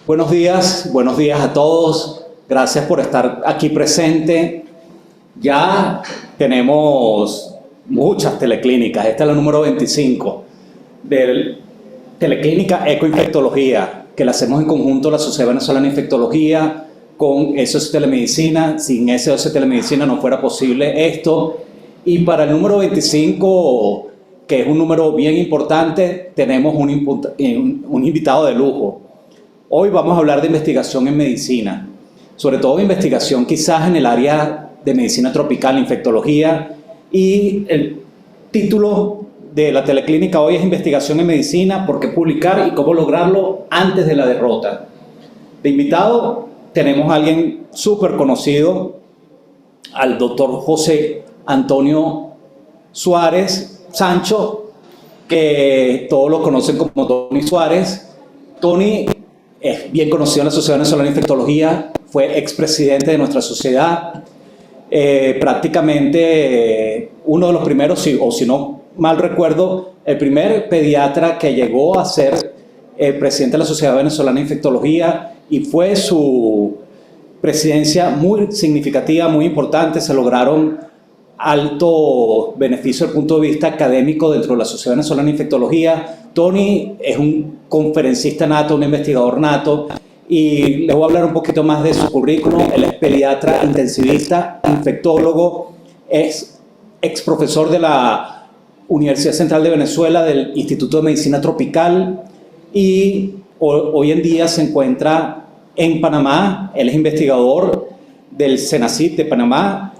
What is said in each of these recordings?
Buenos días a todos. Gracias por estar aquí presente. Ya tenemos muchas teleclínicas. Esta es la número 25 de Teleclínica Ecoinfectología, que la hacemos en conjunto la Sociedad Venezolana de Infectología con SOS Telemedicina. Sin SOS Telemedicina no fuera posible esto. Y para el número 25, que es un número bien importante, tenemos un invitado de lujo. Hoy vamos a hablar de investigación en medicina, sobre todo investigación quizás en el área de medicina tropical, infectología, y el título de la teleclínica hoy es Investigación en Medicina, por qué publicar y cómo lograrlo antes de la derrota. De invitado tenemos a alguien súper conocido, al doctor José Antonio Suárez Sancho, que todos lo conocen como Tony Suárez. Tony es bien conocido en la Sociedad Venezolana de Infectología, fue expresidente de nuestra sociedad, prácticamente uno de los primeros, o si no mal recuerdo, el primer pediatra que llegó a ser presidente de la Sociedad Venezolana de Infectología, y fue su presidencia muy significativa, muy importante. Se lograron alto beneficio desde el punto de vista académico dentro de la Sociedad Venezolana de Infectología. Tony es un conferencista nato, un investigador nato, y les voy a hablar un poquito más de su currículum. Él es pediatra intensivista, infectólogo, es ex profesor de la Universidad Central de Venezuela, del Instituto de Medicina Tropical, y hoy en día se encuentra en Panamá. Él es investigador del CENACYT de Panamá,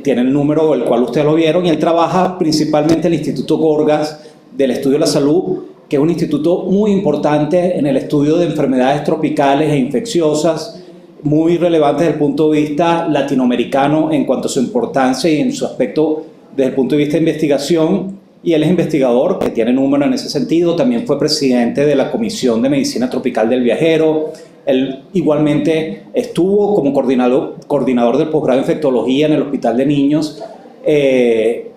tiene el número el cual ustedes lo vieron, y él trabaja principalmente en el Instituto Gorgas del Estudio de la Salud, que es un instituto muy importante en el estudio de enfermedades tropicales e infecciosas, muy relevante desde el punto de vista latinoamericano en cuanto a su importancia y en su aspecto desde el punto de vista de investigación. Y él es investigador, que tiene número en ese sentido. También fue presidente de la Comisión de Medicina Tropical del Viajero. Él igualmente estuvo como coordinador del posgrado en infectología en el Hospital de Niños,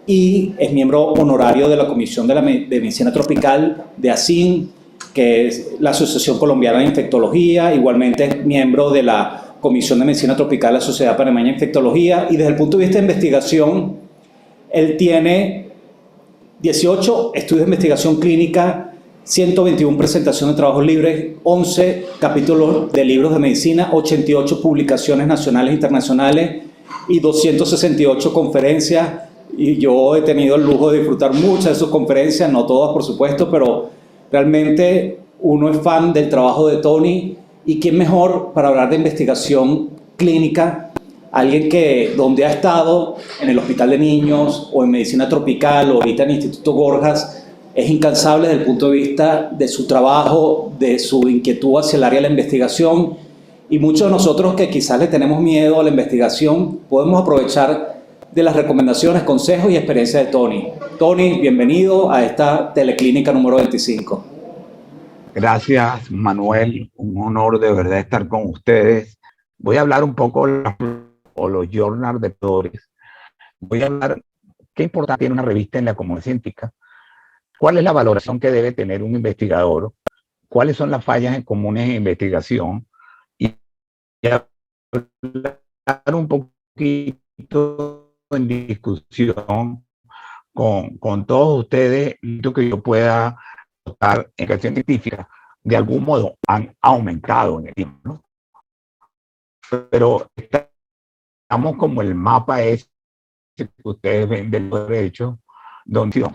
y es miembro honorario de la Comisión de Medicina Tropical de ASIN, que es la Asociación Colombiana de Infectología. Igualmente es miembro de la Comisión de Medicina Tropical de la Sociedad Panameña de Infectología. Y desde el punto de vista de investigación, él tiene 18 estudios de investigación clínica, 121 presentaciones de trabajos libres, 11 capítulos de libros de medicina, 88 publicaciones nacionales e internacionales y 268 conferencias. Y yo he tenido el lujo de disfrutar muchas de sus conferencias, no todas por supuesto, pero realmente uno es fan del trabajo de Tony. Y quién mejor para hablar de investigación clínica, alguien que donde ha estado en el Hospital de Niños o en Medicina Tropical o ahorita en el Instituto Gorgas, es incansable desde el punto de vista de su trabajo, de su inquietud hacia el área de la investigación. Y muchos de nosotros que quizás le tenemos miedo a la investigación, podemos aprovechar de las recomendaciones, consejos y experiencia de Tony. Tony, bienvenido a esta teleclínica número 25. Gracias, Manuel. Un honor de verdad estar con ustedes. Voy a hablar un poco de los journals de autores. Voy a hablar qué importancia tiene una revista en la comunidad científica, cuál es la valoración que debe tener un investigador, cuáles son las fallas en comunes en investigación, y hablar un poquito en discusión con todos ustedes lo que yo pueda notar en cuestión científica. De algún modo han aumentado en el tiempo, ¿no? Pero estamos como el mapa ese que ustedes ven del derecho, donde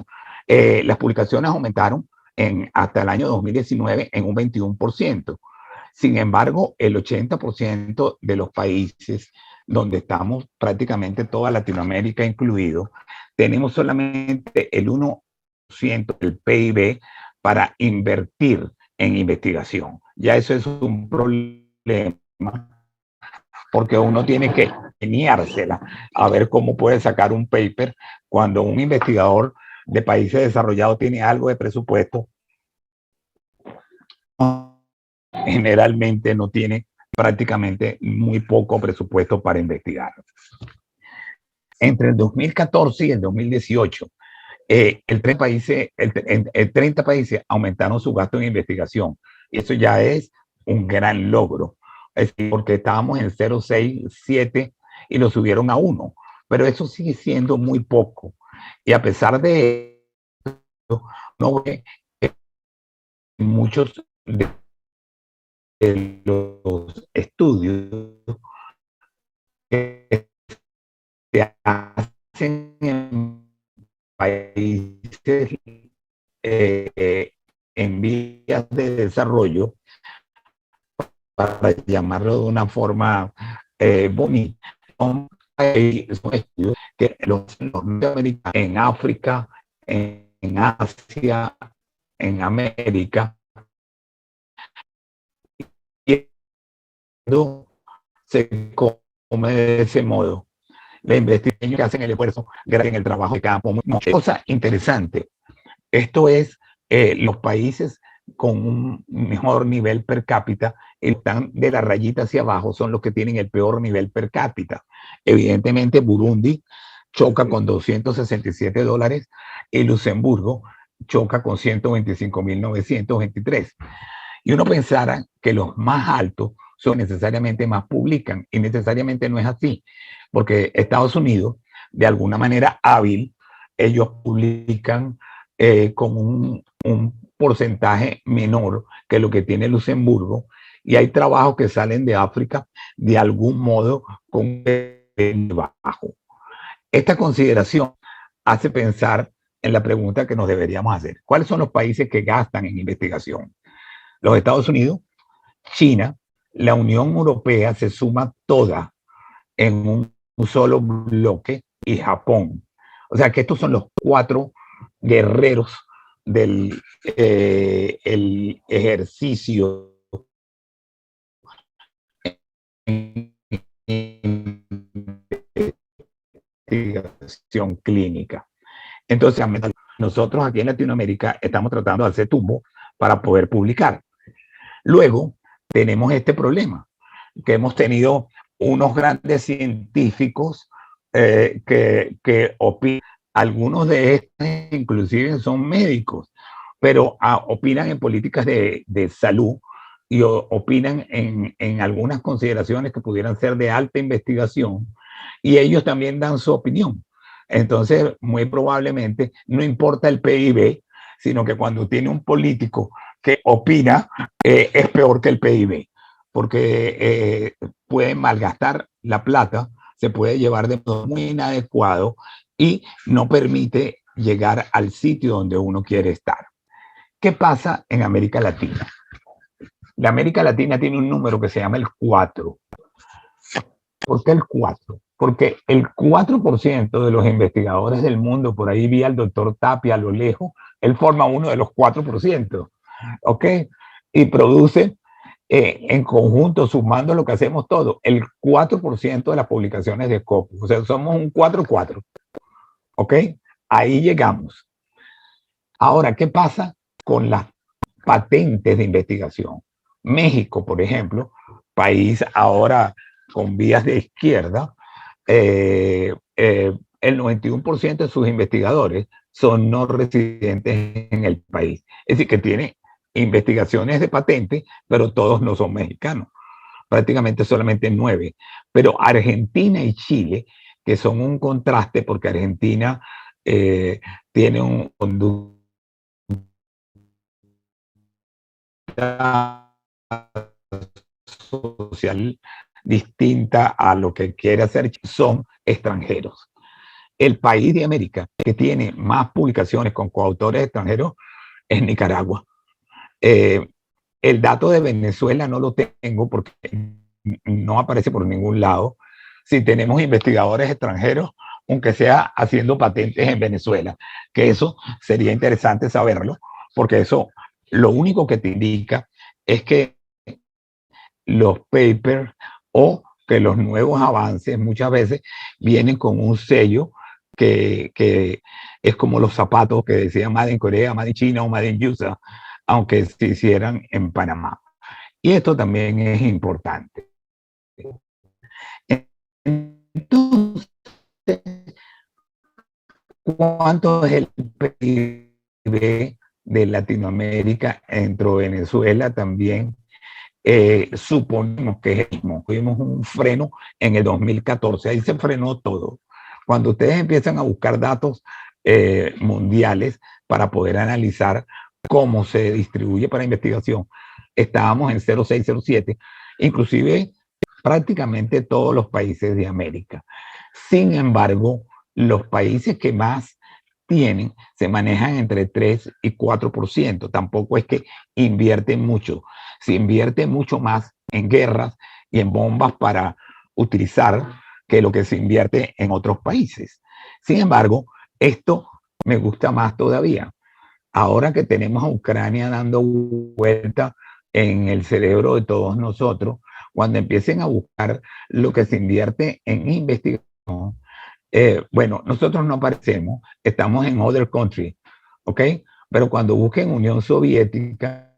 las publicaciones aumentaron hasta el año 2019 en un 21%. Sin embargo, el 80% de los países donde estamos, prácticamente toda Latinoamérica incluido, tenemos solamente el 1% del PIB para invertir en investigación. Ya eso es un problema, porque uno tiene que ingeniársela a ver cómo puede sacar un paper cuando un investigador de países desarrollados tiene algo de presupuesto. Generalmente no tiene prácticamente muy poco presupuesto para investigar. Entre el 2014 y el 2018, el 30 países aumentaron su gasto en investigación. Y eso ya es un gran logro. Es decir, porque estábamos en 0,67 y lo subieron a 1, pero eso sigue siendo muy poco. Y a pesar de eso, no ve muchos de los estudios que se hacen en países en vías de desarrollo, para llamarlo de una forma bonita, son estudios que los norteamericanos en África, en Asia, en América, y se come de ese modo. La investigación que hacen el esfuerzo, gracias en el trabajo de campo. Cosa interesante. Esto es los países con un mejor nivel per cápita, están de la rayita hacia abajo, son los que tienen el peor nivel per cápita. Evidentemente, Burundi choca con $267 y Luxemburgo choca con 125.923. Y uno pensara que los más altos son necesariamente más publican, y necesariamente no es así, porque Estados Unidos, de alguna manera hábil, ellos publican con un porcentaje menor que lo que tiene Luxemburgo, y hay trabajos que salen de África de algún modo con un nivel bajo. Esta consideración hace pensar en la pregunta que nos deberíamos hacer. ¿Cuáles son los países que gastan en investigación? Los Estados Unidos, China, la Unión Europea se suma toda en un solo bloque, y Japón. O sea que estos son los 4 guerreros del el ejercicio en investigación clínica. Entonces, nosotros aquí en Latinoamérica estamos tratando de hacer tumbo para poder publicar. Luego, tenemos este problema, que hemos tenido unos grandes científicos que opinan, algunos de estos inclusive son médicos, pero opinan en políticas de salud y opinan en algunas consideraciones que pudieran ser de alta investigación, y ellos también dan su opinión. Entonces, muy probablemente no importa el PIB, sino que cuando tiene un político que opina, es peor que el PIB, porque pueden malgastar la plata, se puede llevar de modo muy inadecuado y no permite llegar al sitio donde uno quiere estar. ¿Qué pasa en América Latina? La América Latina tiene un número que se llama el 4. ¿Por qué el 4? Porque el 4% de los investigadores del mundo, por ahí vi al doctor Tapia a lo lejos, él forma uno de los 4%, ¿ok? Y produce en conjunto, sumando lo que hacemos todos, el 4% de las publicaciones de Scopus. O sea, somos un 4-4, ¿ok? Ahí llegamos. Ahora, ¿qué pasa con las patentes de investigación? México, por ejemplo, país ahora con vías de izquierda, el 91% de sus investigadores son no residentes en el país. Es decir, que tiene investigaciones de patente, pero todos no son mexicanos. Prácticamente solamente 9. Pero Argentina y Chile, que son un contraste, porque Argentina tiene un conducta social distinta a lo que quiere hacer, son extranjeros. El país de América que tiene más publicaciones con coautores extranjeros es Nicaragua. El dato de Venezuela no lo tengo porque no aparece por ningún lado. Si tenemos investigadores extranjeros, aunque sea haciendo patentes en Venezuela, que eso sería interesante saberlo, porque eso lo único que te indica es que los papers o que los nuevos avances muchas veces vienen con un sello que es como los zapatos que decían Made in Corea, Made in China o Made in USA, aunque se hicieran en Panamá. Y esto también es importante. Entonces, ¿cuánto es el PIB de Latinoamérica? Entre Venezuela también suponemos que tuvimos un freno en el 2014, ahí se frenó todo. Cuando ustedes empiezan a buscar datos mundiales para poder analizar cómo se distribuye para investigación, estábamos en 0,607, inclusive prácticamente todos los países de América. Sin embargo, los países que más tienen se manejan entre 3 y 4%. Tampoco es que invierten mucho. Se invierte mucho más en guerras y en bombas para utilizar que lo que se invierte en otros países. Sin embargo, esto me gusta más todavía. Ahora que tenemos a Ucrania dando vuelta en el cerebro de todos nosotros, cuando empiecen a buscar lo que se invierte en investigación, bueno, nosotros no aparecemos, estamos en other country, ¿ok? Pero cuando busquen Unión Soviética,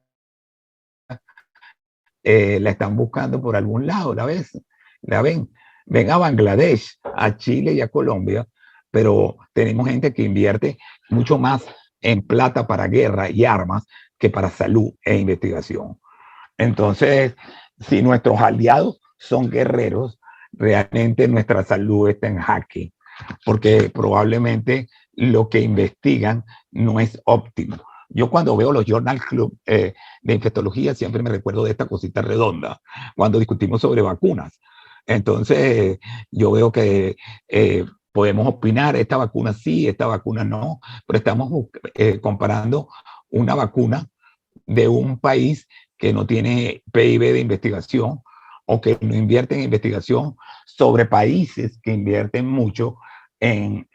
la están buscando por algún lado, la ven. Ven a Bangladesh, a Chile y a Colombia, pero tenemos gente que invierte mucho más en plata para guerra y armas que para salud e investigación. Entonces, si nuestros aliados son guerreros, realmente nuestra salud está en jaque, porque probablemente lo que investigan no es óptimo. Yo cuando veo los Journal Club de infectología siempre me recuerdo de esta cosita redonda, cuando discutimos sobre vacunas. Entonces, yo veo que podemos opinar, esta vacuna sí, esta vacuna no, pero estamos comparando una vacuna de un país que no tiene PIB de investigación o que no invierte en investigación sobre países que invierten mucho en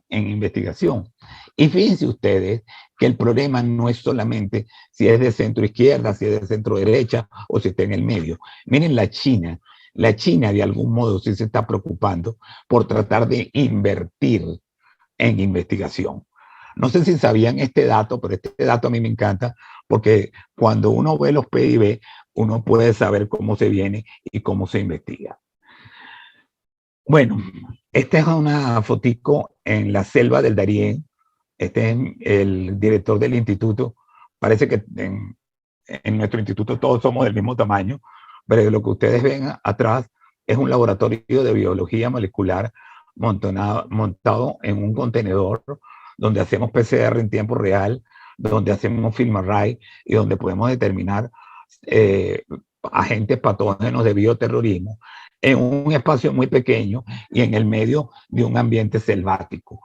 investigación. Y fíjense ustedes que el problema no es solamente si es de centro izquierda, si es de centro derecha o si está en el medio. Miren la China de algún modo sí se está preocupando por tratar de invertir en investigación. No sé si sabían este dato, pero este dato a mí me encanta porque cuando uno ve los PIB, uno puede saber cómo se viene y cómo se investiga. Bueno, esta es una fotico en la selva del Darién. Este es el director del instituto. Parece que en nuestro instituto todos somos del mismo tamaño, pero lo que ustedes ven atrás es un laboratorio de biología molecular montado en un contenedor donde hacemos PCR en tiempo real, donde hacemos film array y donde podemos determinar agentes patógenos de bioterrorismo en un espacio muy pequeño y en el medio de un ambiente selvático.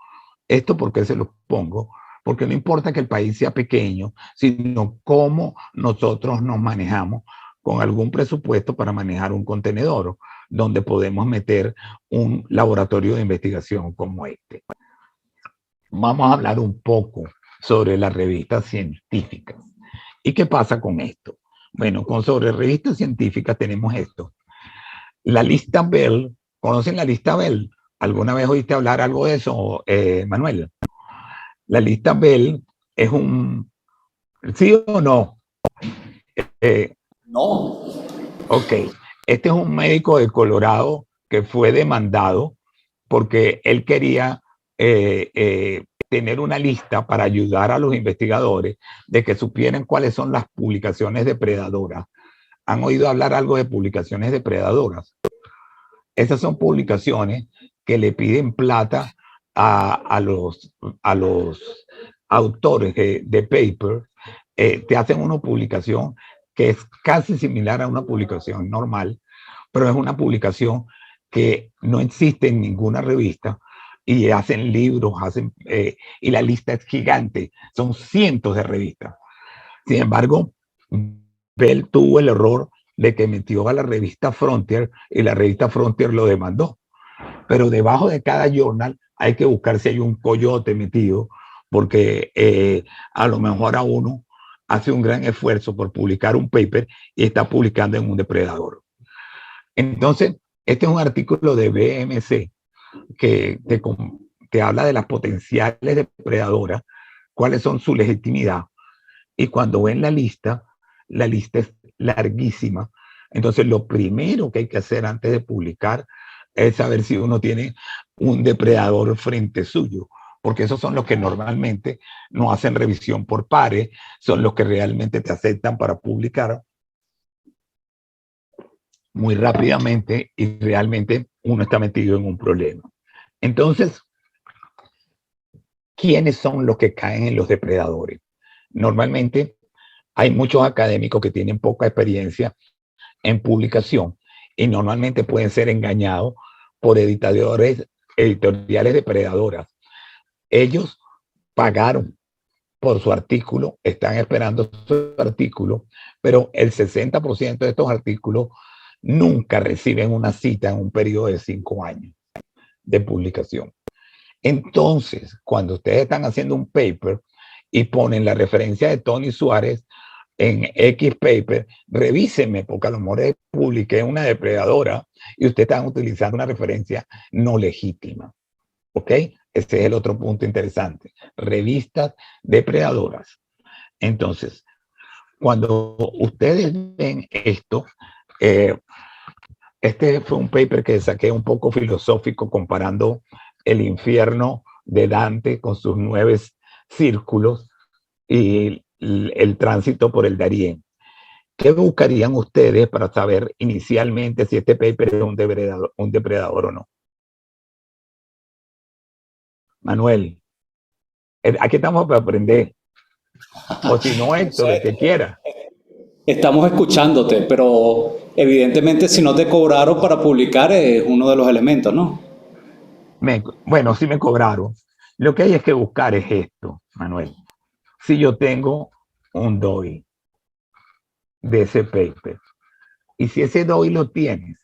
¿Esto por qué se lo pongo? Porque no importa que el país sea pequeño, sino cómo nosotros nos manejamos con algún presupuesto para manejar un contenedor donde podemos meter un laboratorio de investigación como este. Vamos a hablar un poco sobre las revistas científicas. ¿Y qué pasa con esto? Bueno, sobre revistas científicas tenemos esto. La lista Bell, ¿conocen la lista Bell? ¿Alguna vez oíste hablar algo de eso, Manuel? La lista Bell es un... ¿Sí o no? No. Ok. Este es un médico de Colorado que fue demandado porque él quería tener una lista para ayudar a los investigadores de que supieran cuáles son las publicaciones depredadoras. ¿Han oído hablar algo de publicaciones depredadoras? Esas son publicaciones que le piden plata a los autores de paper, te hacen una publicación que es casi similar a una publicación normal, pero es una publicación que no existe en ninguna revista y hacen libros, y la lista es gigante, son cientos de revistas. Sin embargo, Bell tuvo el error de que metió a la revista Frontier y la revista Frontier lo demandó. Pero debajo de cada journal hay que buscar si hay un coyote metido, porque a lo mejor a uno hace un gran esfuerzo por publicar un paper y está publicando en un depredador. Entonces, este es un artículo de BMC que te habla de las potenciales depredadoras, cuáles son su legitimidad. Y cuando ven la lista es larguísima. Entonces, lo primero que hay que hacer antes de publicar es saber si uno tiene un depredador frente suyo, porque esos son los que normalmente no hacen revisión por pares, son los que realmente te aceptan para publicar. muy rápidamente y realmente uno está metido en un problema. Entonces, ¿quiénes son los que caen en los depredadores? Normalmente hay muchos académicos que tienen poca experiencia en publicación y normalmente pueden ser engañados por editoriales depredadoras. Ellos pagaron por su artículo, están esperando su artículo, pero el 60% de estos artículos nunca reciben una cita en un periodo de 5 años de publicación. Entonces, cuando ustedes están haciendo un paper y ponen la referencia de Tony Suárez en X paper, revísenme, porque a lo mejor publiqué una depredadora y ustedes están utilizando una referencia no legítima. ¿Ok? Ese es el otro punto interesante. Revistas depredadoras. Entonces, cuando ustedes ven esto, este fue un paper que saqué un poco filosófico comparando el infierno de Dante con sus 9 círculos y el tránsito por el Darién. ¿Qué buscarían ustedes para saber inicialmente si este paper es un depredador o no? Manuel, aquí estamos para aprender. O si no, No Héctor, el sé, que quiera. estamos escuchándote, pero evidentemente si no te cobraron para publicar es uno de los elementos, ¿no? Bueno, sí me cobraron. Lo que hay es que buscar es esto, Manuel. Si yo tengo un DOI de ese paper, y si ese DOI lo tienes,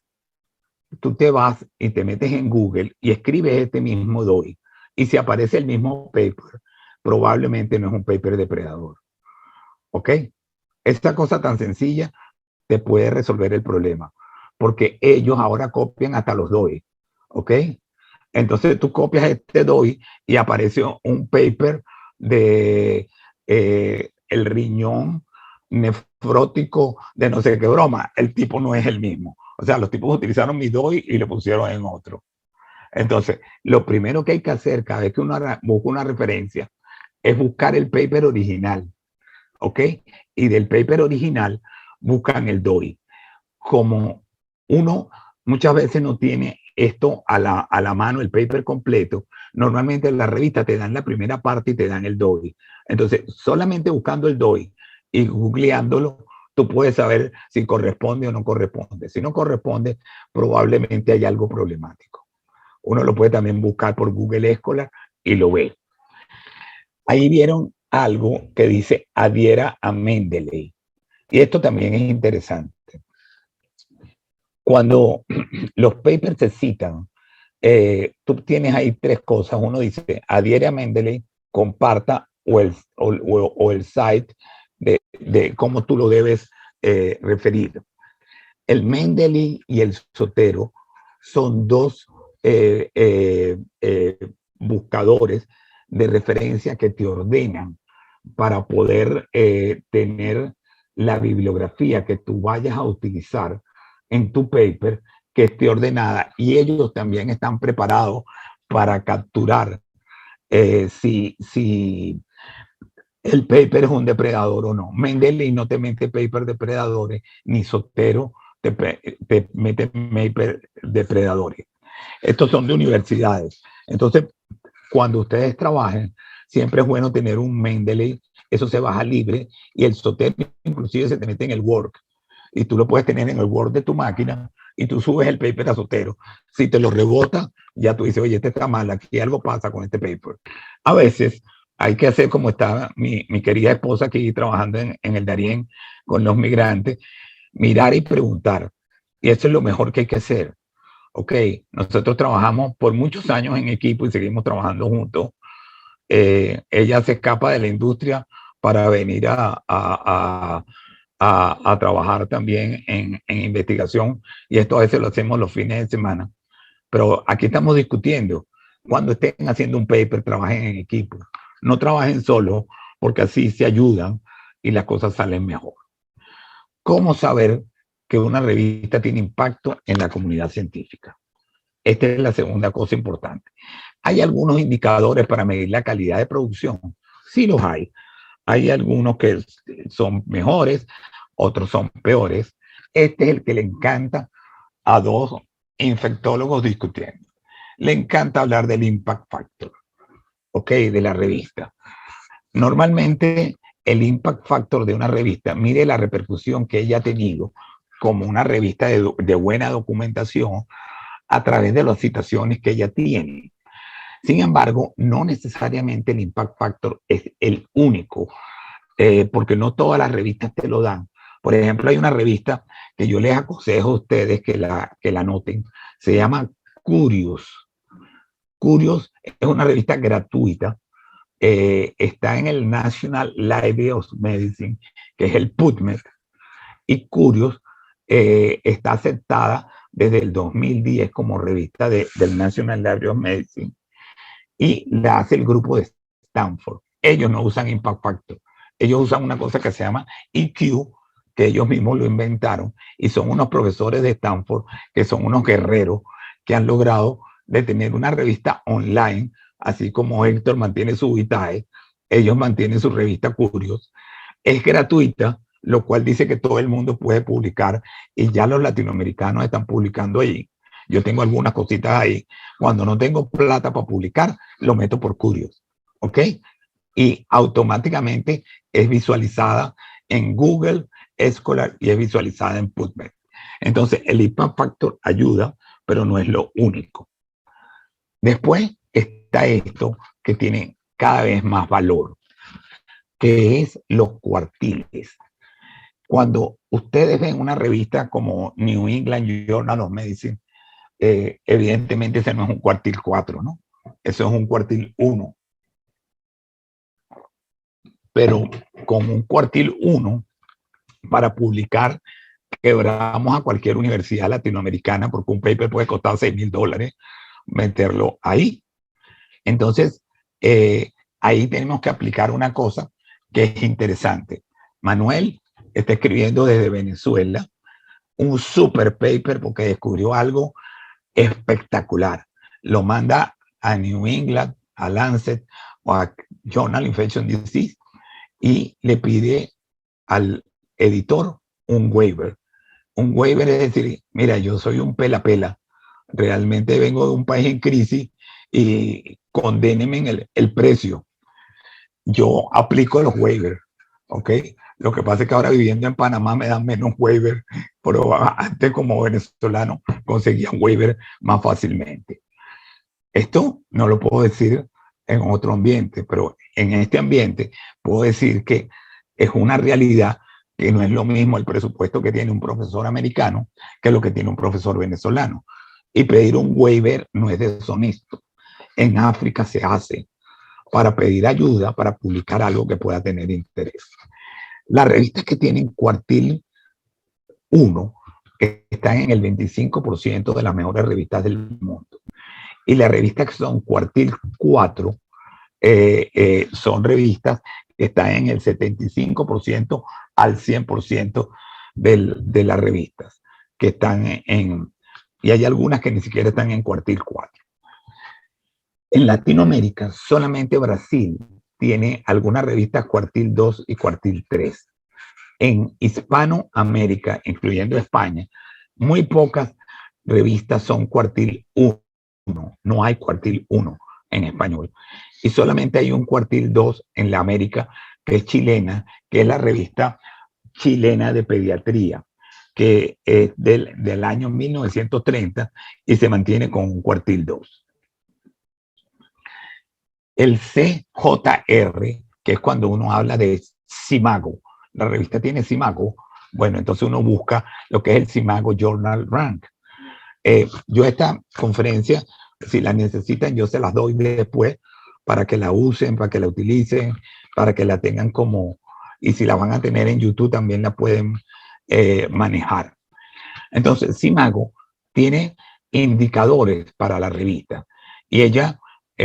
tú te vas y te metes en Google y escribes este mismo DOI. Y si aparece el mismo paper, probablemente no es un paper depredador. ¿Ok? Esta cosa tan sencilla te puede resolver el problema. Porque ellos ahora copian hasta los DOI. ¿Ok? Entonces tú copias este DOI y aparece un paper de el riñón nefrótico de no sé qué broma. El tipo no es el mismo. O sea, los tipos utilizaron mi DOI y le pusieron en otro. Entonces, lo primero que hay que hacer cada vez que uno busca una referencia es buscar el paper original. ¿Ok? Y del paper original buscan el DOI. Como uno muchas veces no tiene esto a la mano, el paper completo, normalmente en la revista te dan la primera parte y te dan el DOI. Entonces, solamente buscando el DOI y googleándolo, tú puedes saber si corresponde o no corresponde. Si no corresponde, probablemente hay algo problemático. Uno lo puede también buscar por Google Scholar y lo ve. Ahí vieron algo que dice adhiera a Mendeley. Y esto también es interesante. Cuando los papers se citan, tú tienes ahí 3 cosas. Uno dice, adhiere a Mendeley, comparta o el site de cómo tú lo debes referir. El Mendeley y el Zotero son 2 buscadores de referencia que te ordenan para poder tener la bibliografía que tú vayas a utilizar en tu paper, que esté ordenada, y ellos también están preparados para capturar si el paper es un depredador o no. Mendeley no te mete paper depredadores, ni Zotero te mete paper depredadores. Estos son de universidades. Entonces, cuando ustedes trabajen, siempre es bueno tener un Mendeley, eso se baja libre, y el Zotero inclusive se te mete en el Word, y tú lo puedes tener en el Word de tu máquina, y tú subes el paper a Zotero. Si te lo rebota, ya tú dices, oye, este está mal, aquí algo pasa con este paper. A veces hay que hacer como está mi querida esposa aquí trabajando en el Darién con los migrantes, mirar y preguntar. Y eso es lo mejor que hay que hacer. Ok, nosotros trabajamos por muchos años en equipo y seguimos trabajando juntos. Ella se escapa de la industria para venir a trabajar también en investigación, y esto a veces lo hacemos los fines de semana. Pero aquí estamos discutiendo, cuando estén haciendo un paper, trabajen en equipo. No trabajen solo, porque así se ayudan y las cosas salen mejor. ¿Cómo saber que una revista tiene impacto en la comunidad científica? Esta es la segunda cosa importante. ¿Hay algunos indicadores para medir la calidad de producción? Sí los hay. Hay algunos que son mejores, otros son peores. Este es el que le encanta a dos infectólogos discutiendo. Le encanta hablar del impact factor, ¿ok? De la revista. Normalmente el impact factor de una revista, mire la repercusión que ella ha tenido como una revista de buena documentación a través de las citaciones que ella tiene. Sin embargo, no necesariamente el impact factor es el único, porque no todas las revistas te lo dan. Por ejemplo, hay una revista que yo les aconsejo a ustedes que la noten, se llama Curious. Curious es una revista gratuita, está en el National Library of Medicine, que es el PubMed, y Curious está aceptada desde el 2010 como revista del National Library of Medicine, y la hace el grupo de Stanford. Ellos no usan Impact Factor, ellos usan una cosa que se llama EQ, que ellos mismos lo inventaron, y son unos profesores de Stanford que son unos guerreros que han logrado de tener una revista online, así como Héctor mantiene su Vitae, ellos mantienen su revista Curious. Es gratuita, lo cual dice que todo el mundo puede publicar, y ya los latinoamericanos están publicando ahí. Yo tengo algunas cositas ahí. Cuando no tengo plata para publicar, lo meto por Curious, ¿ok? Y automáticamente es visualizada en Google Scholar y es visualizada en PubMed. Entonces, el impact factor ayuda, pero no es lo único. Después está esto que tiene cada vez más valor, que es los cuartiles. Cuando ustedes ven una revista como New England Journal of Medicine, evidentemente ese no es un cuartil 4, ¿no? Eso es un cuartil 1. Pero con un cuartil 1, para publicar, quebramos a cualquier universidad latinoamericana, porque un paper puede costar $6,000 meterlo ahí. Entonces, ahí tenemos que aplicar una cosa que es interesante. Manuel está escribiendo desde Venezuela un super paper porque descubrió algo espectacular. Lo manda a New England, a Lancet o a Journal Infection Disease y le pide al editor un waiver. Un waiver es decir, mira, yo soy un pela, realmente vengo de un país en crisis y condéneme en el precio. Yo aplico los waivers, ¿ok? Lo que pasa es que ahora viviendo en Panamá me dan menos waiver, pero antes como venezolano conseguía un waiver más fácilmente. Esto no lo puedo decir en otro ambiente, pero en este ambiente puedo decir que es una realidad que no es lo mismo el presupuesto que tiene un profesor americano que lo que tiene un profesor venezolano. Y pedir un waiver no es deshonesto. En África se hace para pedir ayuda, para publicar algo que pueda tener interés. Las revistas que tienen cuartil 1 están en el 25% de las mejores revistas del mundo. Y las revistas que son cuartil 4 son revistas que están en el 75% al 100% de las revistas que están y hay algunas que ni siquiera están en cuartil 4. En Latinoamérica, solamente Brasil tiene algunas revistas cuartil 2 y cuartil 3. En Hispanoamérica, incluyendo España, muy pocas revistas son cuartil 1. No hay cuartil 1 en español. Y solamente hay un cuartil 2 en la América, que es chilena, que es la revista chilena de pediatría, que es del año 1930 y se mantiene con un cuartil 2. El CJR, que es cuando uno habla de CIMAGO, la revista tiene CIMAGO, bueno, entonces uno busca lo que es el CIMAGO Journal Rank. Yo esta conferencia, si la necesitan, yo se las doy después para que la usen, para que la utilicen, para que la tengan como, y si la van a tener en YouTube también la pueden manejar. Entonces, CIMAGO tiene indicadores para la revista y ella,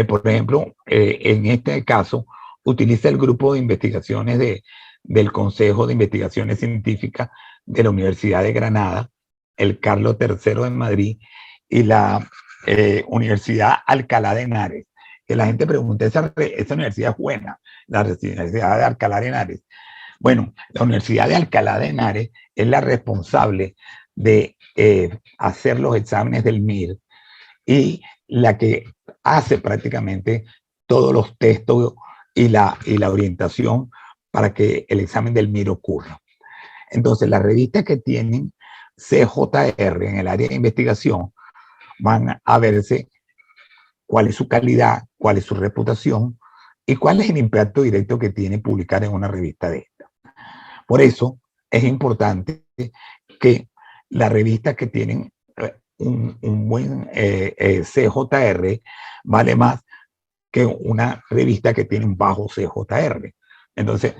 por ejemplo, en este caso, utiliza el grupo de investigaciones del Consejo de Investigaciones Científicas de la Universidad de Granada, el Carlos III de Madrid y la Universidad Alcalá de Henares. Que la gente pregunta, ¿esa universidad es buena? La Universidad de Alcalá de Henares. Bueno, la Universidad de Alcalá de Henares es la responsable de hacer los exámenes del MIR y la que hace prácticamente todos los textos y la orientación para que el examen del MIR ocurra. Entonces, las revistas que tienen CJR en el área de investigación van a verse cuál es su calidad, cuál es su reputación y cuál es el impacto directo que tiene publicar en una revista de esta. Por eso es importante que las revistas que tienen un buen CJR vale más que una revista que tiene un bajo CJR. Entonces,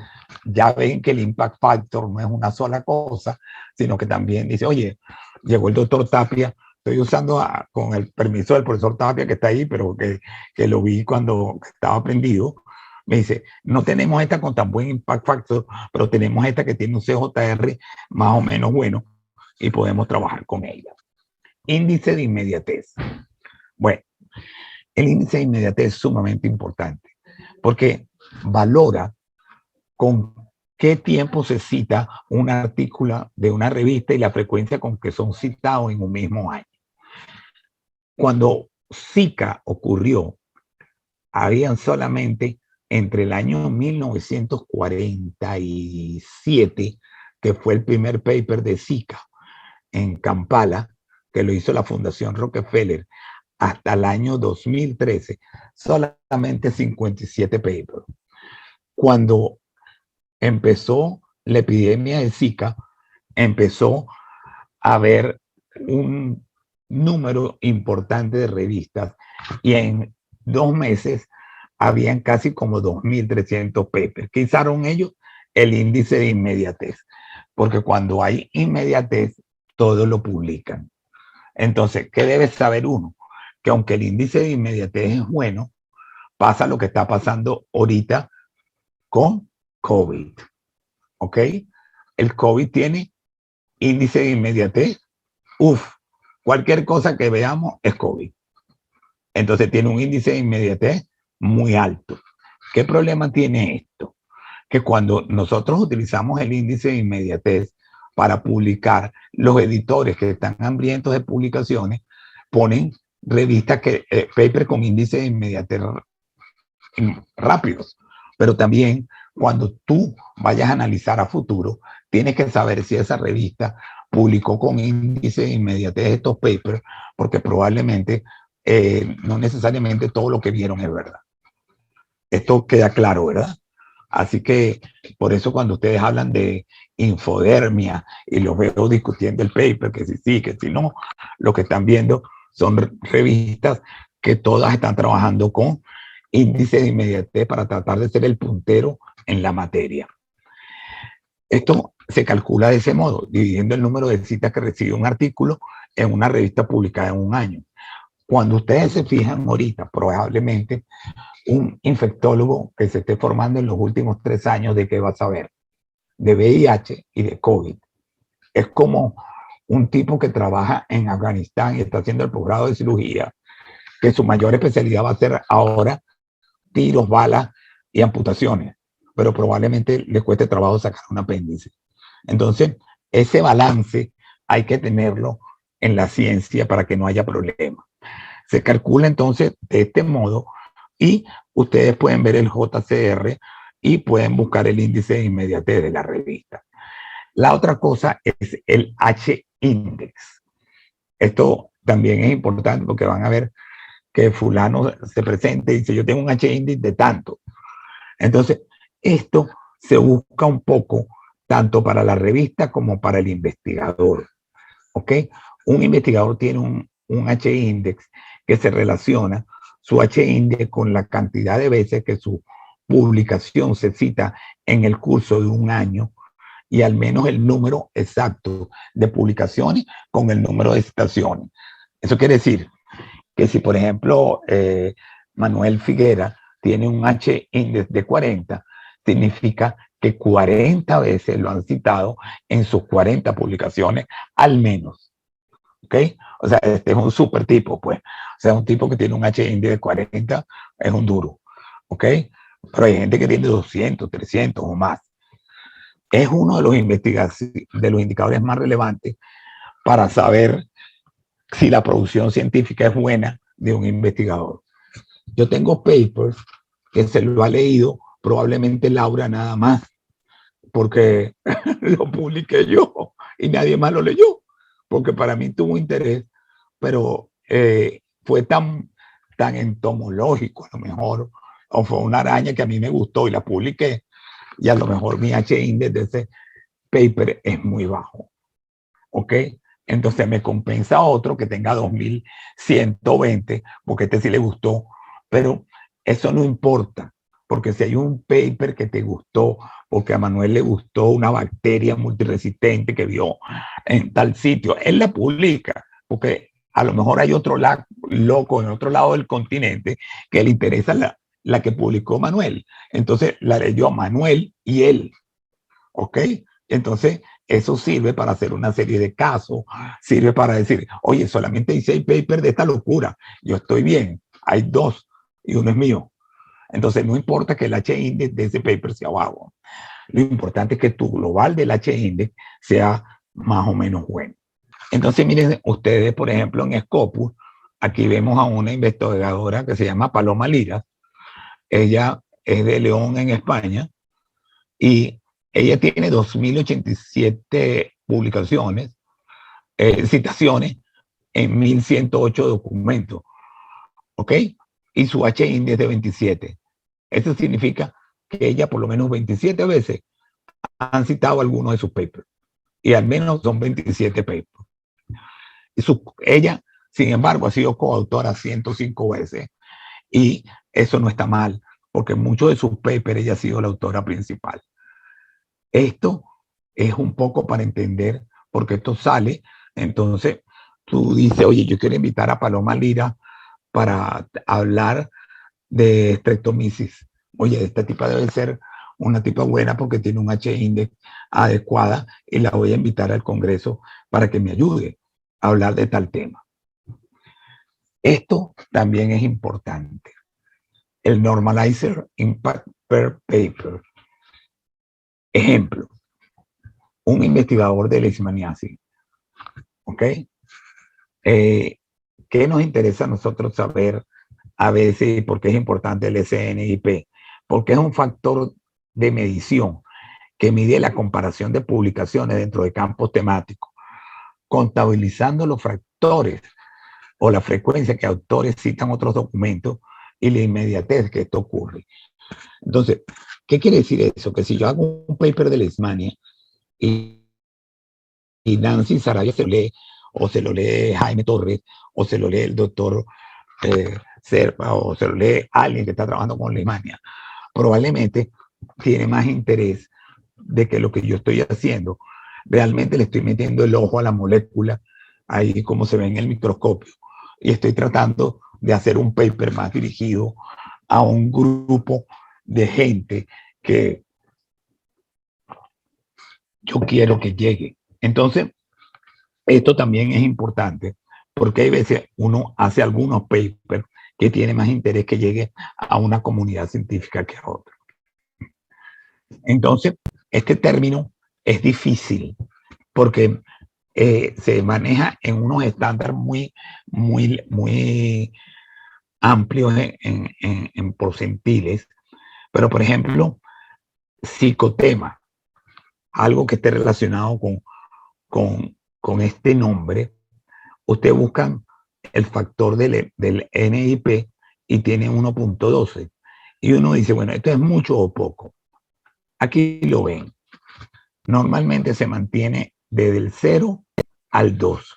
ya ven que el impact factor no es una sola cosa, sino que también dice, oye, llegó el doctor Tapia, estoy usando con el permiso del profesor Tapia que está ahí, pero que lo vi cuando estaba prendido, me dice, no tenemos esta con tan buen impact factor, pero tenemos esta que tiene un CJR más o menos bueno y podemos trabajar con ella. Índice de inmediatez. Bueno, el índice de inmediatez es sumamente importante porque valora con qué tiempo se cita un artículo de una revista y la frecuencia con que son citados en un mismo año. Cuando Zika ocurrió, habían solamente entre el año 1947, que fue el primer paper de Zika en Kampala, que lo hizo la Fundación Rockefeller, hasta el año 2013, solamente 57 papers. Cuando empezó la epidemia de Zika, empezó a haber un número importante de revistas y en 2 meses habían casi como 2.300 papers. ¿Qué hicieron ellos? El índice de inmediatez, porque cuando hay inmediatez, todo lo publican. Entonces, ¿qué debe saber uno? Que aunque el índice de inmediatez es bueno, pasa lo que está pasando ahorita con COVID. ¿Ok? El COVID tiene índice de inmediatez. Cualquier cosa que veamos es COVID. Entonces tiene un índice de inmediatez muy alto. ¿Qué problema tiene esto? Que cuando nosotros utilizamos el índice de inmediatez para publicar, los editores que están hambrientos de publicaciones ponen revistas paper con índice de inmediatez rápidos, pero también cuando tú vayas a analizar a futuro, tienes que saber si esa revista publicó con índice de inmediatez estos papers, porque probablemente no necesariamente todo lo que vieron es verdad. Esto queda claro, ¿verdad? Así que por eso cuando ustedes hablan de infodermia y los veo discutiendo el paper, que sí, que si no, lo que están viendo son revistas que todas están trabajando con índice de inmediatez para tratar de ser el puntero en la materia. Esto se calcula de ese modo, dividiendo el número de citas que recibe un artículo en una revista publicada en un año. Cuando ustedes se fijan ahorita, probablemente un infectólogo que se esté formando en los últimos 3 años, ¿de qué va a saber? De VIH y de COVID. Es como un tipo que trabaja en Afganistán y está haciendo el posgrado de cirugía, que su mayor especialidad va a ser ahora tiros, balas y amputaciones, pero probablemente le cueste trabajo sacar un apéndice. Entonces, ese balance hay que tenerlo en la ciencia para que no haya problema. Se calcula entonces de este modo y ustedes pueden ver el JCR y pueden buscar el índice de inmediatez de la revista. La otra cosa es el H-index. Esto también es importante porque van a ver que fulano se presente y dice, yo tengo un H-index de tanto. Entonces, esto se busca un poco tanto para la revista como para el investigador. ¿Ok? Un investigador tiene un H-index que se relaciona su H-index con la cantidad de veces que su publicación se cita en el curso de un año y al menos el número exacto de publicaciones con el número de citaciones. Eso quiere decir que si, por ejemplo, Manuel Figuera tiene un H-index de 40, significa que 40 veces lo han citado en sus 40 publicaciones, al menos. ¿Ok? O sea, este es un super tipo, pues. O sea, un tipo que tiene un H-index de 40 es un duro. ¿Ok? Pero hay gente que tiene 200, 300 o más. Es uno de los indicadores más relevantes para saber si la producción científica es buena de un investigador. Yo tengo papers que se lo ha leído probablemente Laura nada más, porque lo publiqué yo y nadie más lo leyó, porque para mí tuvo interés, pero fue tan entomológico a lo mejor, o fue una araña que a mí me gustó y la publiqué, y a lo mejor mi H-index de ese paper es muy bajo, ¿ok? Entonces me compensa otro que tenga 2120, porque este sí le gustó, pero eso no importa, porque si hay un paper que te gustó, porque a Manuel le gustó una bacteria multiresistente que vio en tal sitio, él la publica, porque a lo mejor hay otro loco en otro lado del continente que le interesa la que publicó Manuel. Entonces la leyó Manuel y él, ¿ok? Entonces eso sirve para hacer una serie de casos, sirve para decir, oye, solamente hay 6 papers de esta locura, yo estoy bien, hay 2 y uno es mío. Entonces no importa que el H-index de ese paper sea bajo, lo importante es que tu global del H-index sea más o menos bueno. Entonces miren ustedes, por ejemplo, en Scopus, aquí vemos a una investigadora que se llama Paloma Lira, ella es de León en España, y ella tiene 2087 publicaciones, citaciones en 1108 documentos, ¿ok? Y su H-index de 27. Eso significa que ella por lo menos 27 veces han citado algunos de sus papers, y al menos son 27 papers. Y ella, sin embargo, ha sido coautora 105 veces, y eso no está mal, porque muchos de sus papers ella ha sido la autora principal. Esto es un poco para entender, porque esto sale, entonces tú dices, oye, yo quiero invitar a Paloma Lira para hablar de Streptomyces. Oye, esta tipa debe ser una tipa buena porque tiene un H-index adecuada, y la voy a invitar al Congreso para que me ayude a hablar de tal tema. Esto también es importante. El Normalizer Impact per Paper. Ejemplo, un investigador de leishmaniasis, ¿ok? ¿Qué nos interesa a nosotros saber a veces por qué es importante el SNIP? Porque es un factor de medición que mide la comparación de publicaciones dentro de campos temáticos, contabilizando los factores o la frecuencia que autores citan otros documentos y la inmediatez que esto ocurre. Entonces, ¿qué quiere decir eso? Que si yo hago un paper de Leishmania y Nancy Sarabia se lo lee, o se lo lee Jaime Torres, o se lo lee el doctor Serpa, o se lo lee alguien que está trabajando con Leishmania, probablemente tiene más interés de que lo que yo estoy haciendo, realmente le estoy metiendo el ojo a la molécula, ahí como se ve en el microscopio, y estoy tratando de hacer un paper más dirigido a un grupo de gente que yo quiero que llegue. Entonces, esto también es importante, porque hay veces uno hace algunos papers que tiene más interés que llegue a una comunidad científica que a otra. Entonces, este término es difícil porque se maneja en unos estándares muy amplios en porcentiles, pero por ejemplo, psicotema, algo que esté relacionado con este nombre, ustedes buscan el factor del NIP y tiene 1.12. Y uno dice, bueno, ¿esto es mucho o poco? Aquí lo ven. Normalmente se mantiene desde el 0 al 2.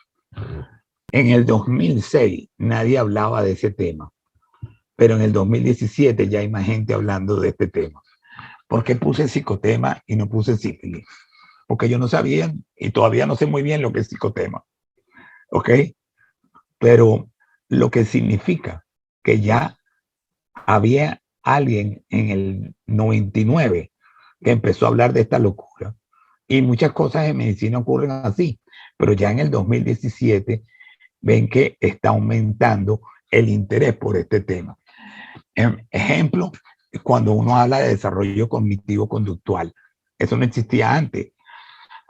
En el 2006 nadie hablaba de ese tema, pero en el 2017 ya hay más gente hablando de este tema. ¿Por qué puse psicotema y no puse sífilis? Porque yo no sabía y todavía no sé muy bien lo que es psicotema. ¿Ok? Pero lo que significa que ya había alguien en el 99 que empezó a hablar de esta locura. Y muchas cosas en medicina ocurren así, pero ya en el 2017 ven que está aumentando el interés por este tema. Ejemplo, cuando uno habla de desarrollo cognitivo conductual, eso no existía antes.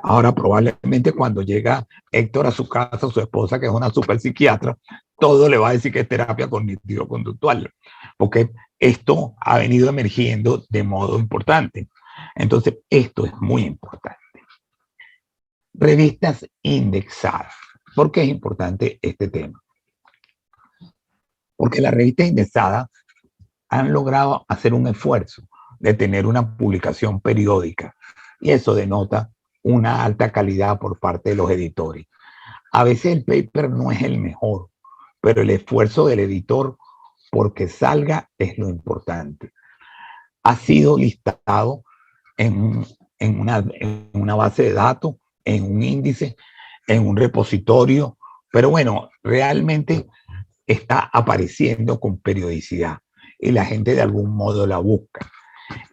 Ahora, probablemente cuando llega Héctor a su casa, su esposa, que es una super psiquiatra, todo le va a decir que es terapia cognitivo-conductual, porque esto ha venido emergiendo de modo importante. Entonces, esto es muy importante. Revistas indexadas. ¿Por qué es importante este tema? Porque las revistas indexadas han logrado hacer un esfuerzo de tener una publicación periódica y eso denota una alta calidad por parte de los editores. A veces el paper no es el mejor, pero el esfuerzo del editor porque salga es lo importante. Ha sido listado en, en una base de datos, en un índice, en un repositorio, pero bueno, realmente está apareciendo con periodicidad y la gente de algún modo la busca.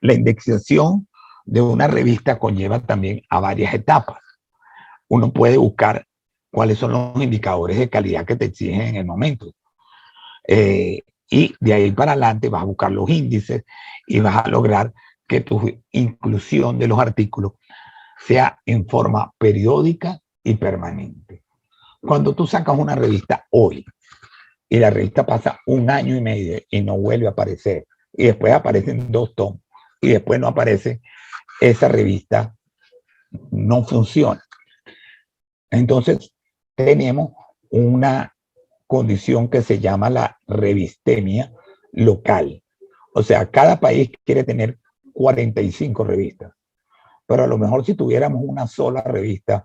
La indexación de una revista conlleva también a varias etapas. Uno puede buscar cuáles son los indicadores de calidad que te exigen en el momento. Y de ahí para adelante vas a buscar los índices y vas a lograr que tu inclusión de los artículos sea en forma periódica y permanente. Cuando tú sacas una revista hoy y la revista pasa 1 año y medio y no vuelve a aparecer, y después aparecen 2 tomos y después no aparece, esa revista no funciona. Entonces, tenemos una condición que se llama la revistemia local. O sea, cada país quiere tener 45 revistas, pero a lo mejor si tuviéramos una sola revista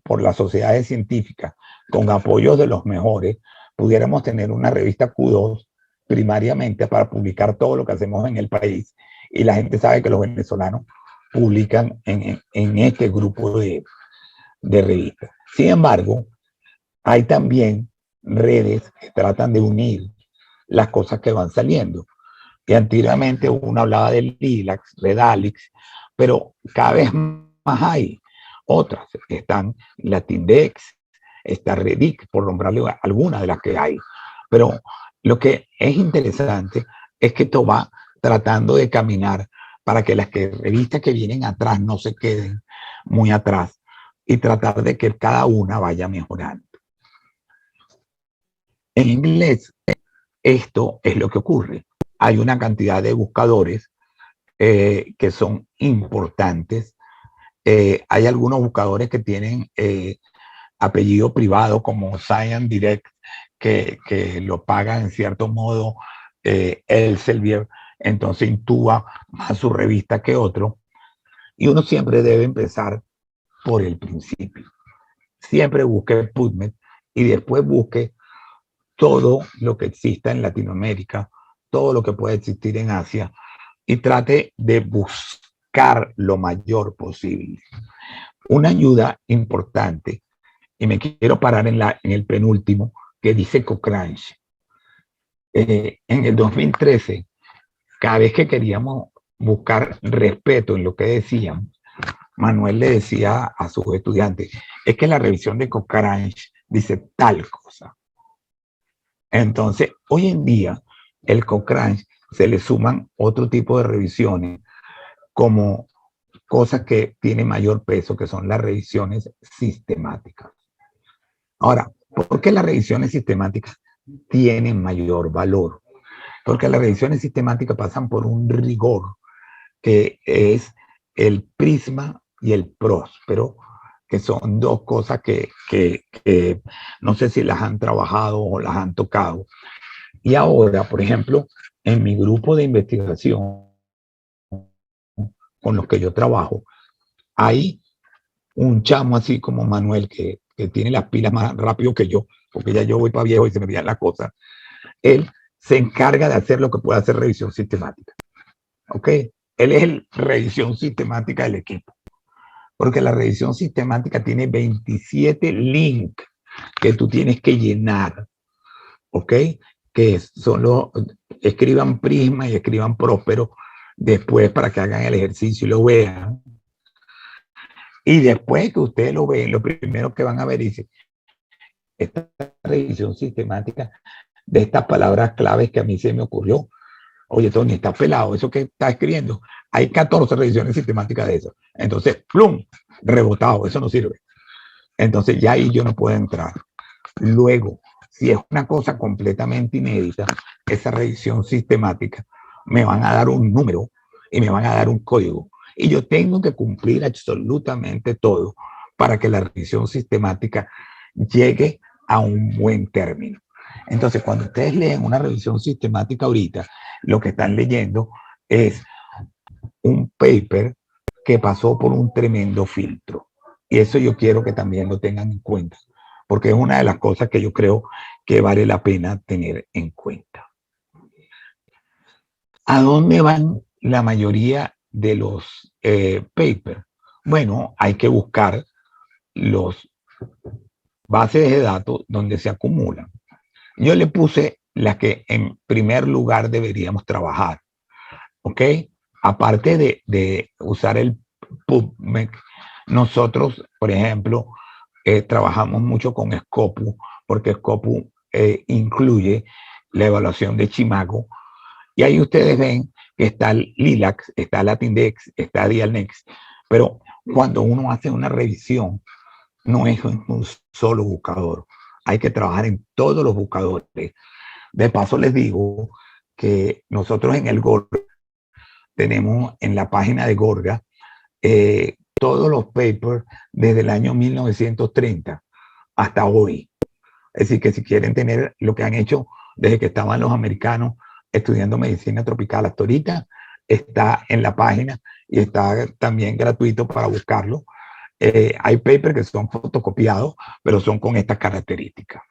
por las sociedades científicas, con apoyos de los mejores, pudiéramos tener una revista Q2 primariamente para publicar todo lo que hacemos en el país. Y la gente sabe que los venezolanos publican en este grupo de revistas. Sin embargo, hay también redes que tratan de unir las cosas que van saliendo. Y antiguamente uno hablaba del Lilacs, Redalix, pero cada vez más hay otras. Están Latindex, está Redix, por nombrarle algunas de las que hay. Pero lo que es interesante es que esto va tratando de caminar para que las revistas que vienen atrás no se queden muy atrás y tratar de que cada una vaya mejorando. En inglés, esto es lo que ocurre. Hay una cantidad de buscadores que son importantes. Hay algunos buscadores que tienen apellido privado como Science Direct, que lo paga en cierto modo Elsevier, entonces intúa más su revista que otro. Y uno siempre debe empezar por el principio. Siempre busque PubMed y después busque todo lo que exista en Latinoamérica, todo lo que puede existir en Asia y trate de buscar lo mayor posible. Una ayuda importante, y me quiero parar en el penúltimo, que dice Cochrane. En el 2013, cada vez que queríamos buscar respeto en lo que decían, Manuel le decía a sus estudiantes, es que la revisión de Cochrane dice tal cosa. Entonces, hoy en día, el Cochrane se le suman otro tipo de revisiones como cosas que tienen mayor peso, que son las revisiones sistemáticas. Ahora, ¿por qué las revisiones sistemáticas tienen mayor valor? Porque las revisiones sistemáticas pasan por un rigor que es el prisma y el próspero, que son dos cosas que no sé si las han trabajado o las han tocado. Y ahora, por ejemplo, en mi grupo de investigación con los que yo trabajo, hay un chamo así como Manuel que tiene las pilas más rápido que yo, porque ya yo voy para viejo y se me olvidan las cosas. Él se encarga de hacer lo que puede hacer revisión sistemática. ¿Ok? Él es el revisión sistemática del equipo. Porque la revisión sistemática tiene 27 links que tú tienes que llenar. ¿Ok? Que solo escriban Prisma y escriban Próspero después para que hagan el ejercicio y lo vean. Y después que ustedes lo ven, lo primero que van a ver dice, esta revisión sistemática de estas palabras claves que a mí se me ocurrió. Oye, Tony, está pelado, eso que está escribiendo. Hay 14 revisiones sistemáticas de eso. Entonces, plum, rebotado, eso no sirve. Entonces ya ahí yo no puedo entrar. Luego, si es una cosa completamente inédita, esa revisión sistemática, me van a dar un número y me van a dar un código. Y yo tengo que cumplir absolutamente todo para que la revisión sistemática llegue a un buen término. Entonces, cuando ustedes leen una revisión sistemática ahorita, lo que están leyendo es un paper que pasó por un tremendo filtro. Y eso yo quiero que también lo tengan en cuenta, porque es una de las cosas que yo creo que vale la pena tener en cuenta. ¿A dónde van la mayoría de los papers? Bueno, hay que buscar los bases de datos donde se acumulan. Yo le puse las que en primer lugar deberíamos trabajar, ¿ok? Aparte de usar el PubMed, nosotros, por ejemplo, trabajamos mucho con Scopus, porque Scopus incluye la evaluación de Chimago, y ahí ustedes ven que está el Lilacs, está Latindex, está Dialnex, pero cuando uno hace una revisión, no es un solo buscador, hay que trabajar en todos los buscadores. De paso les digo que nosotros en el Gorga tenemos en la página de Gorga todos los papers desde el año 1930 hasta hoy. Es decir, que si quieren tener lo que han hecho desde que estaban los americanos estudiando medicina tropical hasta ahorita, está en la página y está también gratuito para buscarlo. Hay papers que son fotocopiados, pero son con estas características.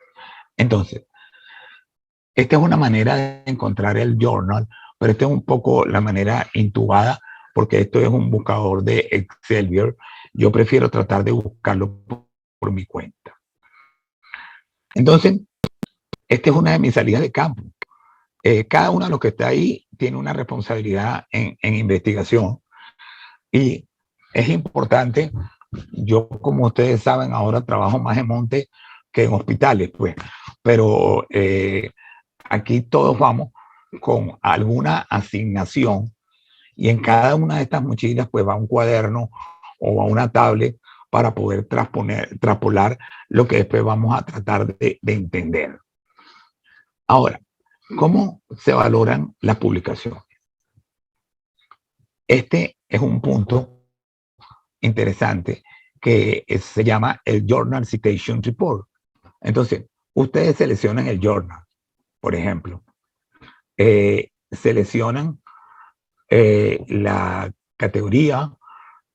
Entonces, esta es una manera de encontrar el journal, pero esta es un poco la manera intubada, porque esto es un buscador de Excelsior. Yo prefiero tratar de buscarlo por mi cuenta. Entonces, esta es una de mis salidas de campo. Cada uno de los que está ahí tiene una responsabilidad en investigación y es importante. Yo, como ustedes saben, ahora trabajo más en monte que en hospitales, pues, pero aquí todos vamos con alguna asignación y en cada una de estas mochilas pues va un cuaderno o va una tablet para poder traspolar lo que después vamos a tratar de entender. Ahora, ¿cómo se valoran las publicaciones? Este es un punto interesante que se llama el Journal Citation Report. Entonces, ustedes seleccionan el journal, por ejemplo, seleccionan la categoría,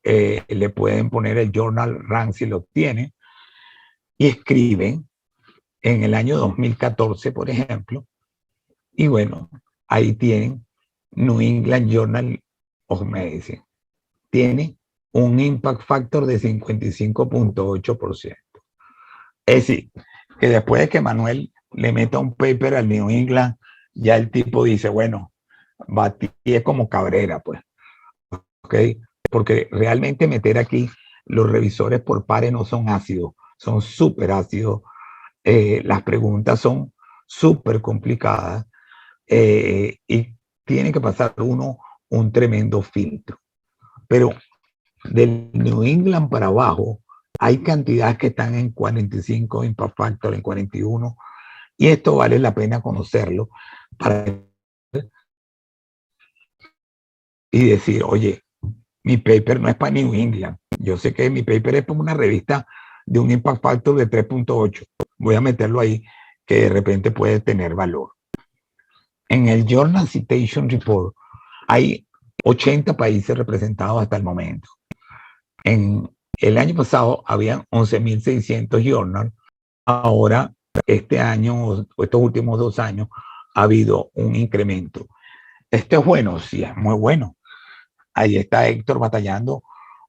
le pueden poner el journal rank si lo tienen y escriben en el año 2014, por ejemplo, y bueno, ahí tienen New England Journal of Medicine. Tiene un impact factor de 55.8%. Es decir, que después de que Manuel le meta un paper al New England, ya el tipo dice, bueno, Batí es como Cabrera, pues. ¿Ok? Porque realmente meter aquí los revisores por pares no son ácidos, son súper ácidos. Las preguntas son súper complicadas y tiene que pasar uno un tremendo filtro. Pero del New England para abajo, hay cantidades que están en 45, impact factor en 41, y esto vale la pena conocerlo para y decir, oye, mi paper no es para New England. Yo sé que mi paper es para una revista de un impact factor de 3.8. Voy a meterlo ahí, que de repente puede tener valor. En el Journal Citation Report hay 80 países representados hasta el momento. En el año pasado habían 11.600 journals. Ahora, este año, estos últimos 2 años, ha habido un incremento. Esto es bueno, sí, es muy bueno. Ahí está Héctor batallando.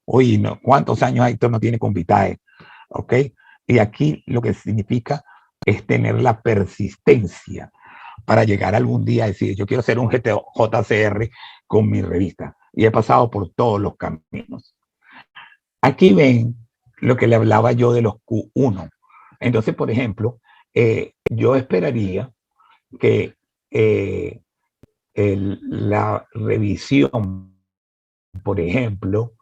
Oye, no, ¿cuántos años Héctor no tiene con Vitae? ¿Ok? Y aquí lo que significa es tener la persistencia para llegar algún día a decir, yo quiero hacer un JCR con mi revista. Y he pasado por todos los caminos. Aquí ven lo que le hablaba yo de los Q1. Entonces, por ejemplo, yo esperaría que la revisión, por ejemplo,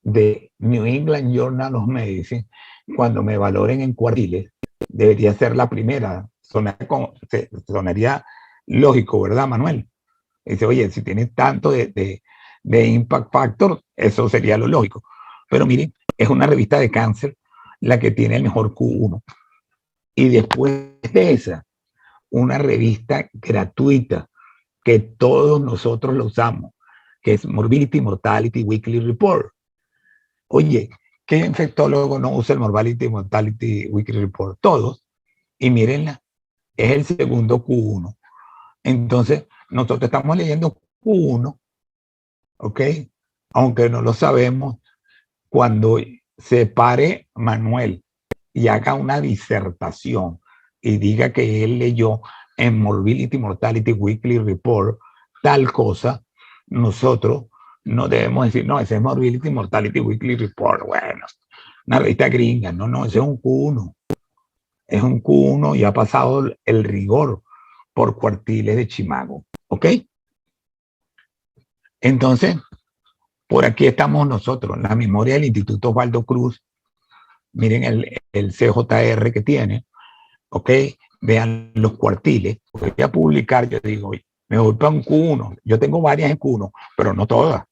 de New England Journal of Medicine, cuando me valoren en cuartiles, debería ser la primera. Sonaría lógico, ¿verdad, Manuel? Dice, oye, si tienes tanto de impact factor, eso sería lo lógico. Pero miren, es una revista de cáncer la que tiene el mejor Q1. Y después de esa, una revista gratuita que todos nosotros lo usamos, que es Morbidity Mortality Weekly Report. Oye, ¿qué infectólogo no usa el Morbidity Mortality Weekly Report? Todos. Y mírenla, es el segundo Q1. Entonces, nosotros estamos leyendo Q1, ¿ok? Aunque no lo sabemos, cuando se pare Manuel y haga una disertación y diga que él leyó en Morbidity Mortality Weekly Report tal cosa, nosotros no debemos decir, no, ese es Morbidity Mortality Weekly Report, bueno, una revista gringa, no, ese es un Q1. Es un Q1 y ha pasado el rigor por cuartiles de Chimago, ¿ok? Entonces, por aquí estamos nosotros, la memoria del Instituto Osvaldo Cruz. Miren el CJR que tiene, ¿ok? Vean los cuartiles. Voy a publicar, yo digo, me voy para un Q1. Yo tengo varias en Q1, pero no todas.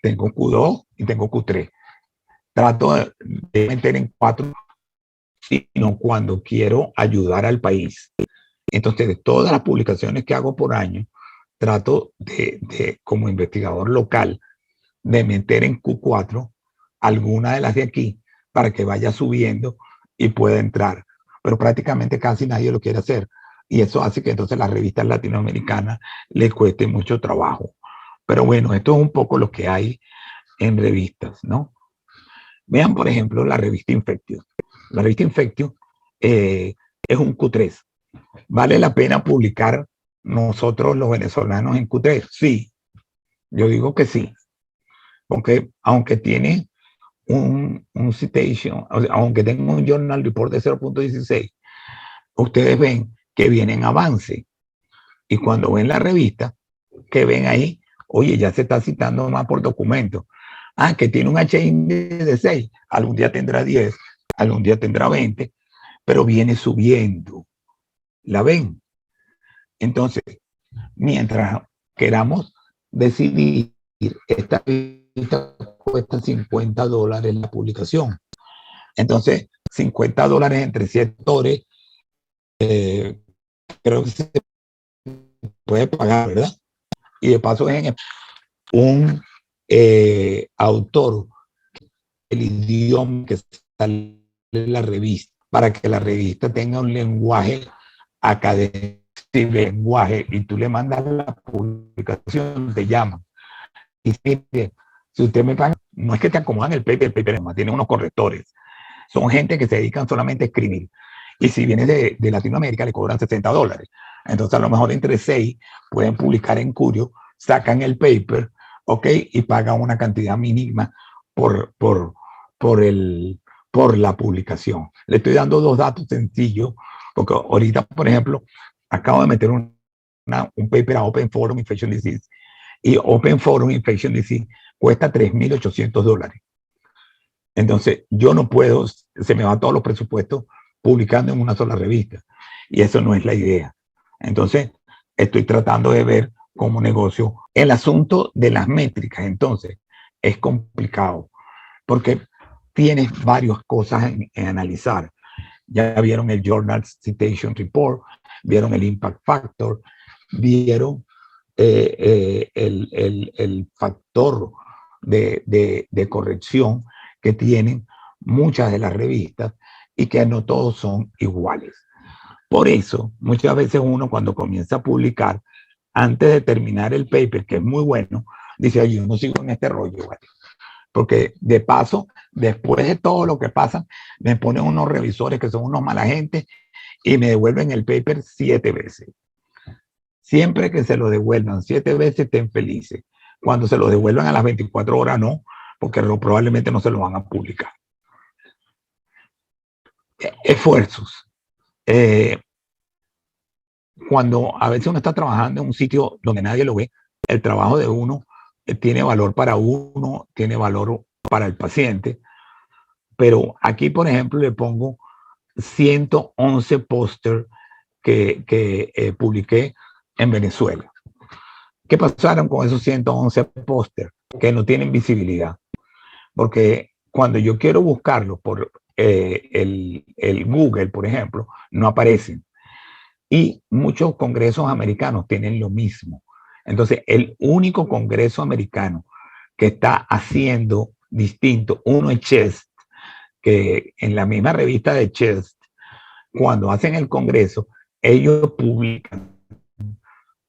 Tengo Q2 y tengo Q3. Trato de meter en 4, sino cuando quiero ayudar al país. Entonces, de todas las publicaciones que hago por año, trato como investigador local, de meter en Q4 alguna de las de aquí para que vaya subiendo y pueda entrar. Pero prácticamente casi nadie lo quiere hacer. Y eso hace que entonces las revistas latinoamericanas les cueste mucho trabajo. Pero bueno, esto es un poco lo que hay en revistas, ¿no? Vean, por ejemplo, la revista Infectious. La revista Infectious es un Q3. ¿Vale la pena publicar nosotros los venezolanos en Q3? Sí, yo digo que sí. Porque aunque tiene un citation, o sea, aunque tenga un journal report de 0.16, ustedes ven que viene en avance. Y cuando ven la revista, que ven ahí, oye, ya se está citando más por documento. Ah, que tiene un H-índice de 6, algún día tendrá 10, algún día tendrá 20, pero viene subiendo. ¿La ven? Entonces, mientras queramos decidir, esta revista cuesta $50 la publicación. Entonces, $50 entre 7 autores, creo que se puede pagar, ¿verdad? Y de paso es un autor, el idioma que sale en la revista, para que la revista tenga un lenguaje académico, y tú le mandas la publicación, te llaman. Y si usted me paga, no es que te acomodan el paper tiene unos correctores. Son gente que se dedican solamente a escribir. Y si viene de Latinoamérica, le cobran $60. Entonces, a lo mejor entre 6 pueden publicar en Curio, sacan el paper, ¿ok? Y pagan una cantidad mínima por la publicación. Le estoy dando 2 datos sencillos, porque ahorita, por ejemplo, acabo de meter un paper a Open Forum Infection Disease, y Open Forum Infection Disease cuesta $3,800. Entonces, yo no puedo, se me van todos los presupuestos publicando en una sola revista. Y eso no es la idea. Entonces, estoy tratando de ver como negocio. El asunto de las métricas, entonces, es complicado porque tienes varias cosas en analizar. Ya vieron el Journal Citation Report, vieron el Impact Factor, vieron el factor de corrección que tienen muchas de las revistas y que no todos son iguales. Por eso, muchas veces uno cuando comienza a publicar, antes de terminar el paper, que es muy bueno, dice, oye, yo no sigo en este rollo, ¿vale? Porque de paso, después de todo lo que pasa, me ponen unos revisores que son unos mala gente y me devuelven el paper 7 veces. Siempre que se lo devuelvan 7 veces, estén felices. Cuando se lo devuelvan a las 24 horas, no, porque probablemente no se lo van a publicar. Esfuerzos. cuando a veces uno está trabajando en un sitio donde nadie lo ve, el trabajo de uno tiene valor para uno, tiene valor para el paciente, pero aquí, por ejemplo, le pongo 111 póster que publiqué en Venezuela. ¿Qué pasaron con esos 111 póster? Que no tienen visibilidad. Porque cuando yo quiero buscarlos por el Google, por ejemplo, no aparecen. Y muchos congresos americanos tienen lo mismo. Entonces, el único congreso americano que está haciendo distinto, uno es CHEST, que en la misma revista de CHEST, cuando hacen el congreso, ellos publican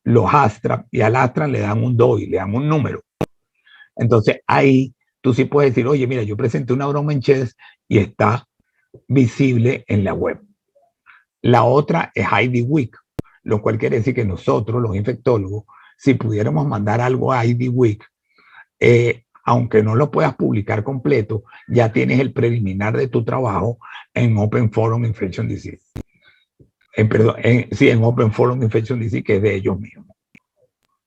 los Astra y al Astra le dan un DOI, le dan un número. Entonces ahí tú sí puedes decir, oye, mira, yo presenté una broma en CHEST y está visible en la web. La otra es ID Week, lo cual quiere decir que nosotros, los infectólogos, si pudiéramos mandar algo a ID Week, aunque no lo puedas publicar completo, ya tienes el preliminar de tu trabajo en Open Forum Infection Disease. En Open Forum Infection Disease, que es de ellos mismos.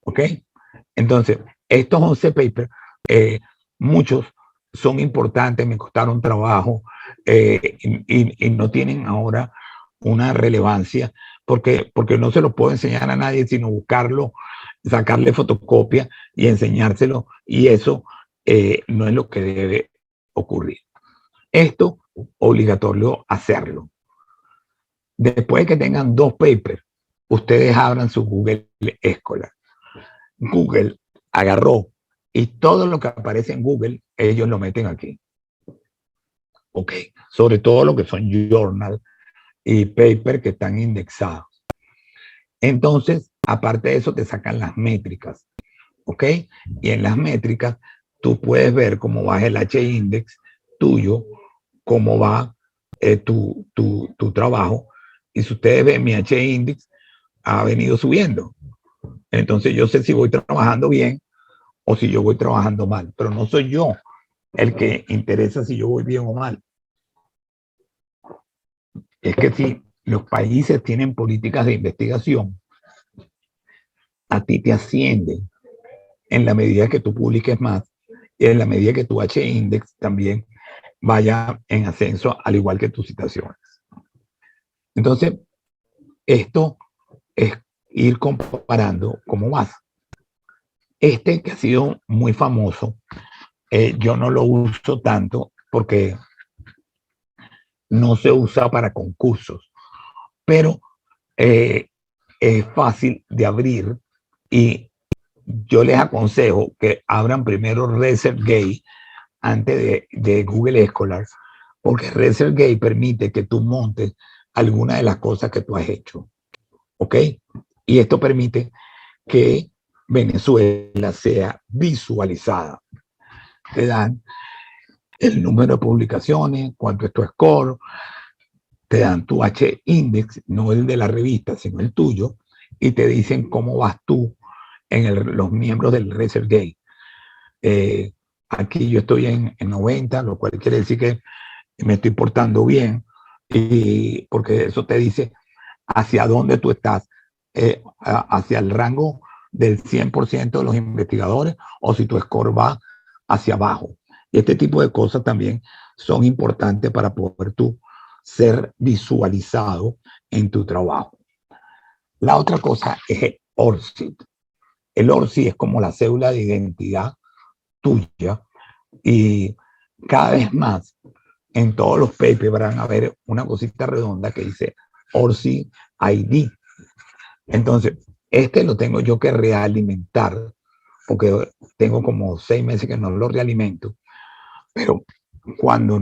¿Ok? Entonces, estos 11 papers, muchos son importantes, me costaron trabajo y no tienen ahora una relevancia porque no se lo puedo enseñar a nadie, sino buscarlo, sacarle fotocopia y enseñárselo, y eso no es lo que debe ocurrir. Esto, obligatorio hacerlo. Después de que tengan 2 papers, ustedes abran su Google Scholar. Google agarró y todo lo que aparece en Google, ellos lo meten aquí. Ok, sobre todo lo que son journal y paper que están indexados. Entonces, aparte de eso, te sacan las métricas. Ok, y en las métricas tú puedes ver cómo va el H-index tuyo, cómo va tu trabajo. Y si ustedes ven, mi H-index ha venido subiendo. Entonces yo sé si voy trabajando bien o si yo voy trabajando mal, pero no soy yo el que interesa si yo voy bien o mal. Es que si los países tienen políticas de investigación, a ti te ascienden en la medida que tú publiques más y en la medida que tu H-index también vaya en ascenso, al igual que tus citaciones. Entonces, esto es ir comparando cómo vas. Este que ha sido muy famoso, yo no lo uso tanto porque no se usa para concursos, pero es fácil de abrir y yo les aconsejo que abran primero ResearchGate antes de Google Scholar, porque ResearchGate permite que tú montes alguna de las cosas que tú has hecho. ¿Ok? Y esto permite que Venezuela sea visualizada. Te dan el número de publicaciones, cuánto es tu score, te dan tu H-index, no el de la revista, sino el tuyo, y te dicen cómo vas tú en los miembros del ResearchGate. Aquí yo estoy en 90, lo cual quiere decir que me estoy portando bien, y porque eso te dice hacia dónde tú estás, hacia el rango del 100% de los investigadores, o si tu score va hacia abajo. Y este tipo de cosas también son importantes para poder tú ser visualizado en tu trabajo. La otra cosa es el ORCID. El ORCID es como la cédula de identidad tuya, y cada vez más en todos los papers van a ver una cosita redonda que dice ORCID ID. Entonces, este lo tengo yo que realimentar, porque tengo como 6 meses que no lo realimento, pero cuando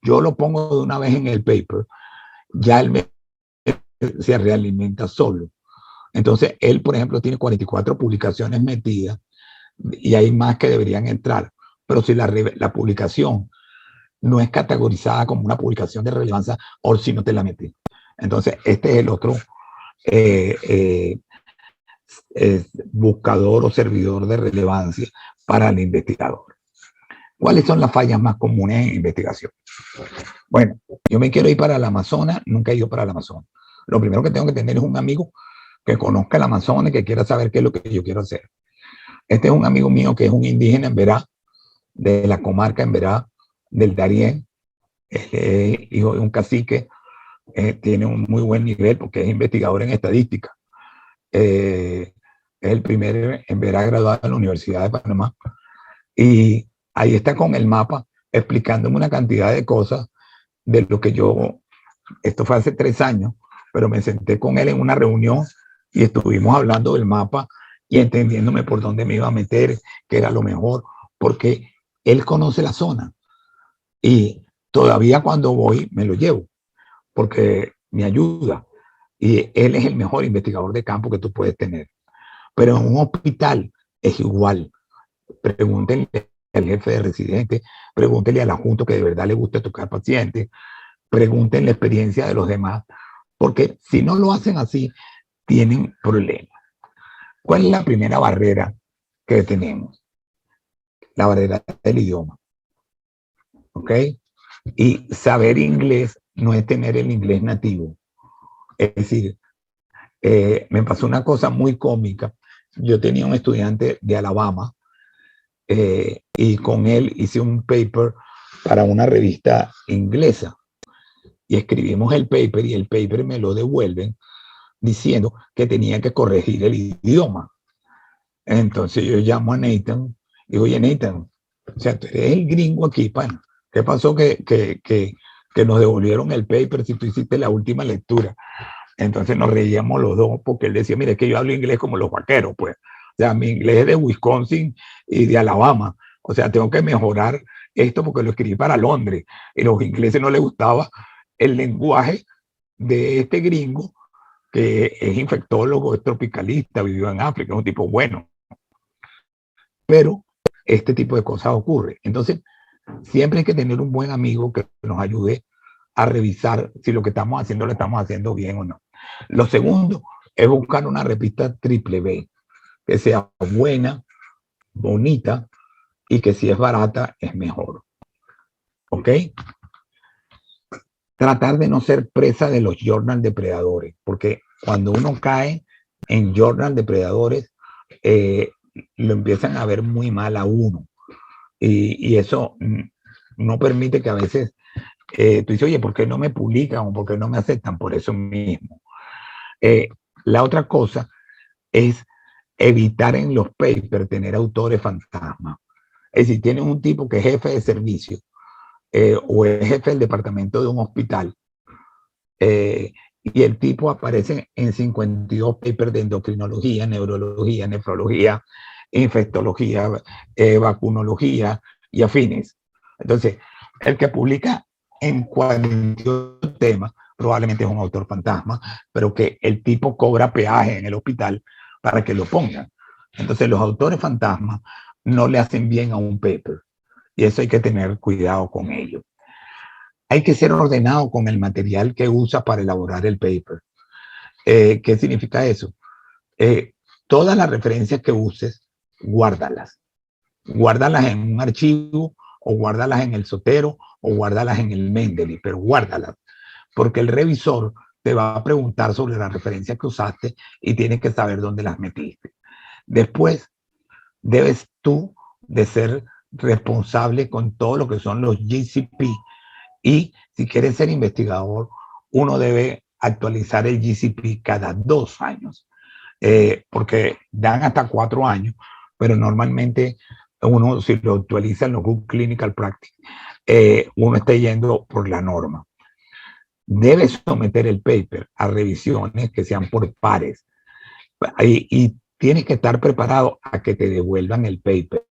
yo lo pongo de una vez en el paper, ya él se realimenta solo. Entonces, él, por ejemplo, tiene 44 publicaciones metidas y hay más que deberían entrar. Pero si la publicación no es categorizada como una publicación de relevancia, o si no te la metí. Entonces, este es el otro buscador o servidor de relevancia para el investigador. ¿Cuáles son las fallas más comunes en investigación? Bueno, yo me quiero ir para el Amazonas, nunca he ido para el Amazonas. lo primero que tengo que tener es un amigo que conozca el Amazonas y que quiera saber qué es lo que yo quiero hacer. Este es un amigo mío que es un indígena en Verá, de la comarca en Verá, del Darién, hijo de un cacique, tiene un muy buen nivel porque es investigador en estadística. Es el primer en Verá graduado en la Universidad de Panamá. Y ahí está con el mapa explicándome una cantidad de cosas de lo que yo, esto fue hace 3 años, pero me senté con él en una reunión y estuvimos hablando del mapa y entendiéndome por dónde me iba a meter, qué era lo mejor, porque él conoce la zona y todavía cuando voy me lo llevo, porque me ayuda y él es el mejor investigador de campo que tú puedes tener. Pero en un hospital es igual. Pregúntenle al jefe de residente, pregúntenle al adjunto que de verdad le gusta tocar pacientes, pregúntenle la experiencia de los demás, porque si no lo hacen así, tienen problemas. ¿Cuál es la primera barrera que tenemos? La barrera del idioma. ¿Ok? Y saber inglés no es tener el inglés nativo. Es decir, me pasó una cosa muy cómica. Yo tenía un estudiante de Alabama y con él hice un paper para una revista inglesa. Y escribimos el paper y el paper me lo devuelven diciendo que tenía que corregir el idioma. Entonces yo llamo a Nathan y digo, oye Nathan, o sea, tú eres el gringo aquí, pana. ¿Qué pasó que nos devolvieron el paper si tú hiciste la última lectura? Entonces nos reíamos los dos porque él decía, mira, es que yo hablo inglés como los vaqueros, pues. O sea, mi inglés es de Wisconsin y de Alabama. O sea, tengo que mejorar esto porque lo escribí para Londres. Y a los ingleses no les gustaba el lenguaje de este gringo que es infectólogo, es tropicalista, vivió en África, es un tipo bueno. Pero este tipo de cosas ocurre. Entonces, siempre hay que tener un buen amigo que nos ayude a revisar si lo que estamos haciendo lo estamos haciendo bien o no. Lo segundo es buscar una revista triple B, que sea buena, bonita y que si es barata es mejor. ¿Ok? Tratar de no ser presa de los journal depredadores, porque cuando uno cae en journal depredadores, lo empiezan a ver muy mal a uno. Y eso no permite que a veces tú dices, oye, ¿por qué no me publican o por qué no me aceptan? Por eso mismo. La otra cosa es evitar en los papers tener autores fantasmas. Es decir, tienes un tipo que es jefe de servicio o es jefe del departamento de un hospital y el tipo aparece en 52 papers de endocrinología, neurología, nefrología, infectología, vacunología y afines. Entonces, el que publica en 48 temas probablemente es un autor fantasma, pero que el tipo cobra peaje en el hospital para que lo pongan. Entonces, los autores fantasmas no le hacen bien a un paper y eso hay que tener cuidado con ello. Hay que ser ordenado con el material que usa para elaborar el paper. ¿Qué significa eso? Todas las referencias que uses, guárdalas. Guárdalas en un archivo o guárdalas en el Zotero o guárdalas en el Mendeley, pero guárdalas, porque el revisor te va a preguntar sobre las referencias que usaste y tienes que saber dónde las metiste. Después, debes tú de ser responsable con todo lo que son los GCP y si quieres ser investigador, uno debe actualizar el GCP cada 2 años, porque dan hasta 4 años, pero normalmente uno, si lo actualiza en los Good Clinical Practice, uno está yendo por la norma. Debes someter el paper a revisiones que sean por pares y tienes que estar preparado a que te devuelvan el paper.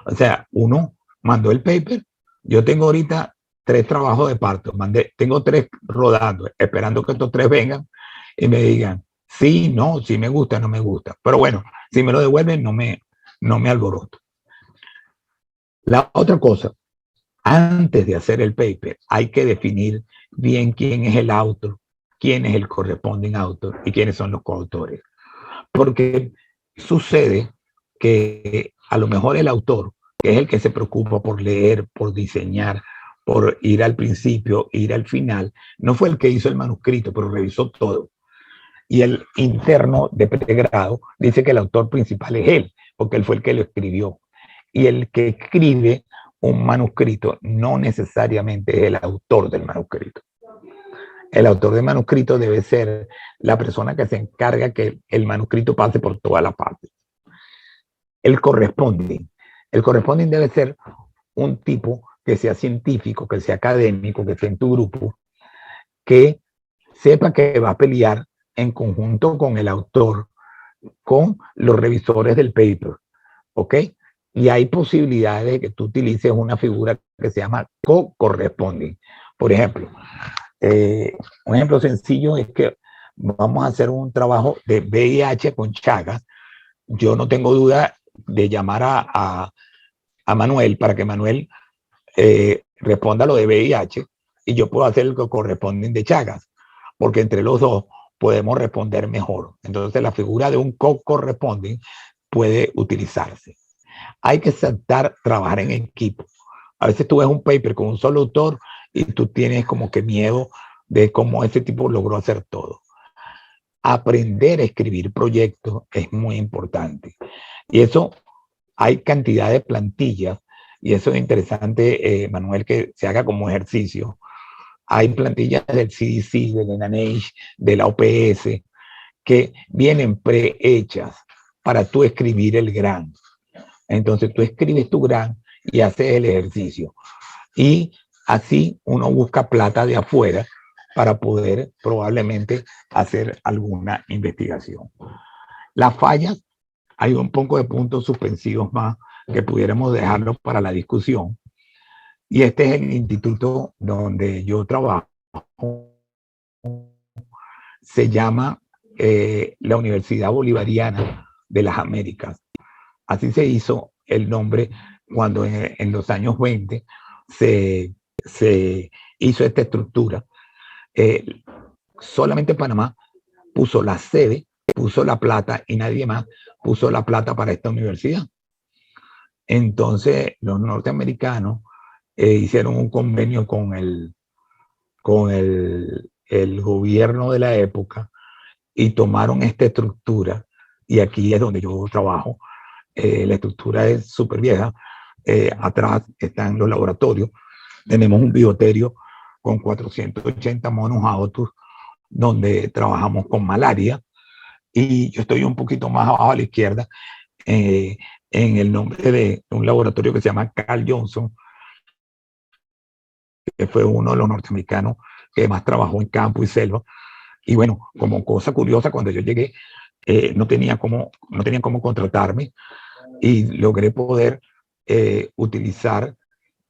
O sea, uno mandó el paper, yo tengo ahorita 3 trabajos de parto, tengo 3 rodando, esperando que estos 3 vengan y me digan, sí, no, sí me gusta, no me gusta. Pero bueno, si me lo devuelven, no me alboroto. La otra cosa, antes de hacer el paper, hay que definir bien quién es el autor, quién es el corresponding autor y quiénes son los coautores. Porque sucede que a lo mejor el autor, que es el que se preocupa por leer, por diseñar, por ir al principio, ir al final. No fue el que hizo el manuscrito, pero revisó todo. Y el interno de pregrado dice que el autor principal es él, porque él fue el que lo escribió. Y el que escribe un manuscrito no necesariamente es el autor del manuscrito. El autor del manuscrito debe ser la persona que se encarga que el manuscrito pase por todas las partes. El corresponding. El corresponding debe ser un tipo que sea científico, que sea académico, que esté en tu grupo, que sepa que va a pelear en conjunto con el autor, con los revisores del paper, ¿ok? Y hay posibilidades de que tú utilices una figura que se llama co-corresponding. Por ejemplo, un ejemplo sencillo es que vamos a hacer un trabajo de VIH con Chagas. Yo no tengo duda de llamar a Manuel para que Manuel responda lo de VIH y yo puedo hacer el correspondiente de Chagas, porque entre los dos podemos responder mejor. Entonces la figura de un co-corresponding puede utilizarse. Hay que aceptar trabajar en equipo. A veces tú ves un paper con un solo autor y tú tienes como que miedo de cómo ese tipo logró hacer todo. Aprender a escribir proyectos es muy importante. Y eso, hay cantidad de plantillas, y eso es interesante, Manuel, que se haga como ejercicio. Hay plantillas del CDC, del NIH, de la OPS, que vienen prehechas para tú escribir el grant. Entonces tú escribes tu grant y haces el ejercicio. Y así uno busca plata de afuera para poder probablemente hacer alguna investigación. Las fallas, hay un poco de puntos suspensivos más que pudiéramos dejarlos para la discusión. Y este es el instituto donde yo trabajo. Se llama la Universidad Bolivariana de las Américas. Así se hizo el nombre cuando en los años 20 se hizo esta estructura. Solamente Panamá puso la sede, puso la plata y nadie más puso la plata para esta universidad. Entonces los norteamericanos hicieron un convenio con el gobierno de la época y tomaron esta estructura, y aquí es donde yo trabajo. La estructura es súper vieja. Atrás están los laboratorios. Tenemos un bioterio con 480 monos autos donde trabajamos con malaria, y yo estoy un poquito más abajo a la izquierda en el nombre de un laboratorio que se llama Carl Johnson, que fue uno de los norteamericanos que más trabajó en campo y selva. Y bueno, como cosa curiosa, cuando yo llegué, no tenían cómo contratarme, y logré poder utilizar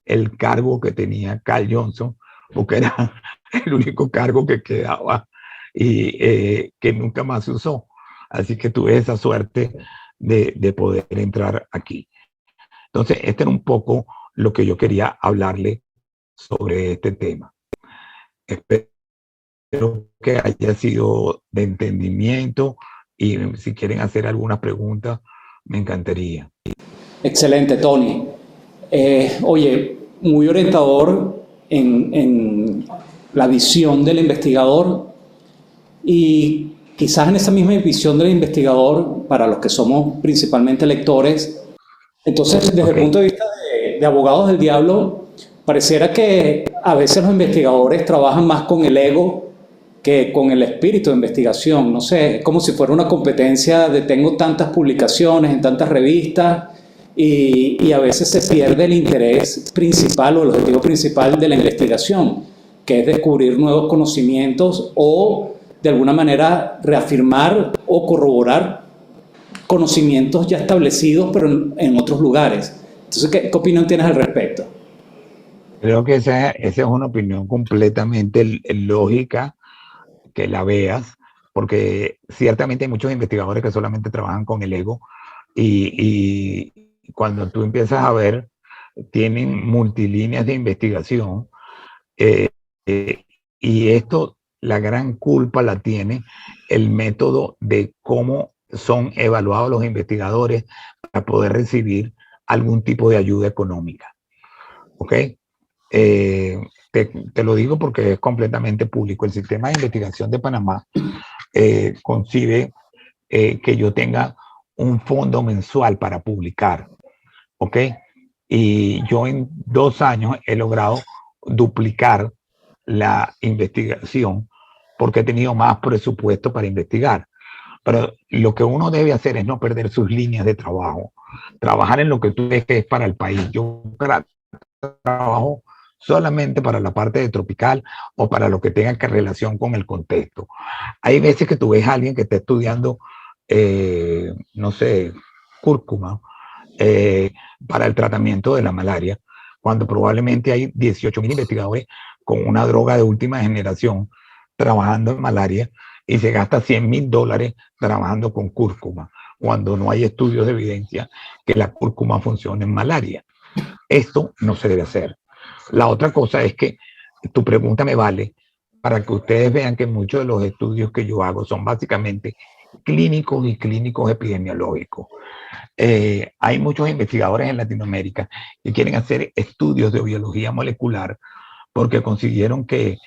el cargo que tenía Carl Johnson, porque era el único cargo que quedaba y que nunca más se usó. Así que tuve esa suerte de poder entrar aquí. Entonces, este era un poco lo que yo quería hablarle sobre este tema. Espero que haya sido de entendimiento, y si quieren hacer alguna pregunta, me encantaría. Excelente, Tony. Oye, muy orientador en la visión del investigador, y quizás en esa misma visión del investigador, para los que somos principalmente lectores, entonces desde el punto de vista de abogados del diablo, pareciera que a veces los investigadores trabajan más con el ego que con el espíritu de investigación. No sé, es como si fuera una competencia de tengo tantas publicaciones en tantas revistas, y a veces se pierde el interés principal o el objetivo principal de la investigación, que es descubrir nuevos conocimientos o de alguna manera reafirmar o corroborar conocimientos ya establecidos pero en otros lugares. Entonces, ¿qué opinión tienes al respecto? Creo que esa es una opinión completamente lógica, que la veas, porque ciertamente hay muchos investigadores que solamente trabajan con el ego, y cuando tú empiezas a ver, tienen multilíneas de investigación, eh, y esto, la gran culpa la tiene el método de cómo son evaluados los investigadores para poder recibir algún tipo de ayuda económica. ¿Ok? Te lo digo porque es completamente público. El sistema de investigación de Panamá concibe que yo tenga un fondo mensual para publicar, ¿ok? Y yo en 2 años he logrado duplicar la investigación porque he tenido más presupuesto para investigar. Pero lo que uno debe hacer es no perder sus líneas de trabajo, trabajar en lo que tú ves que es para el país. Yo trabajo solamente para la parte de tropical o para lo que tenga que relación con el contexto. Hay veces que tú ves a alguien que está estudiando, no sé, cúrcuma, eh, para el tratamiento de la malaria, cuando probablemente hay 18.000 investigadores con una droga de última generación trabajando en malaria y se gasta $100.000 trabajando con cúrcuma, cuando no hay estudios de evidencia que la cúrcuma funcione en malaria. Esto no se debe hacer. La otra cosa es que tu pregunta me vale para que ustedes vean que muchos de los estudios que yo hago son básicamente clínicos y clínicos epidemiológicos. Hay muchos investigadores en Latinoamérica que quieren hacer estudios de biología molecular porque consiguieron que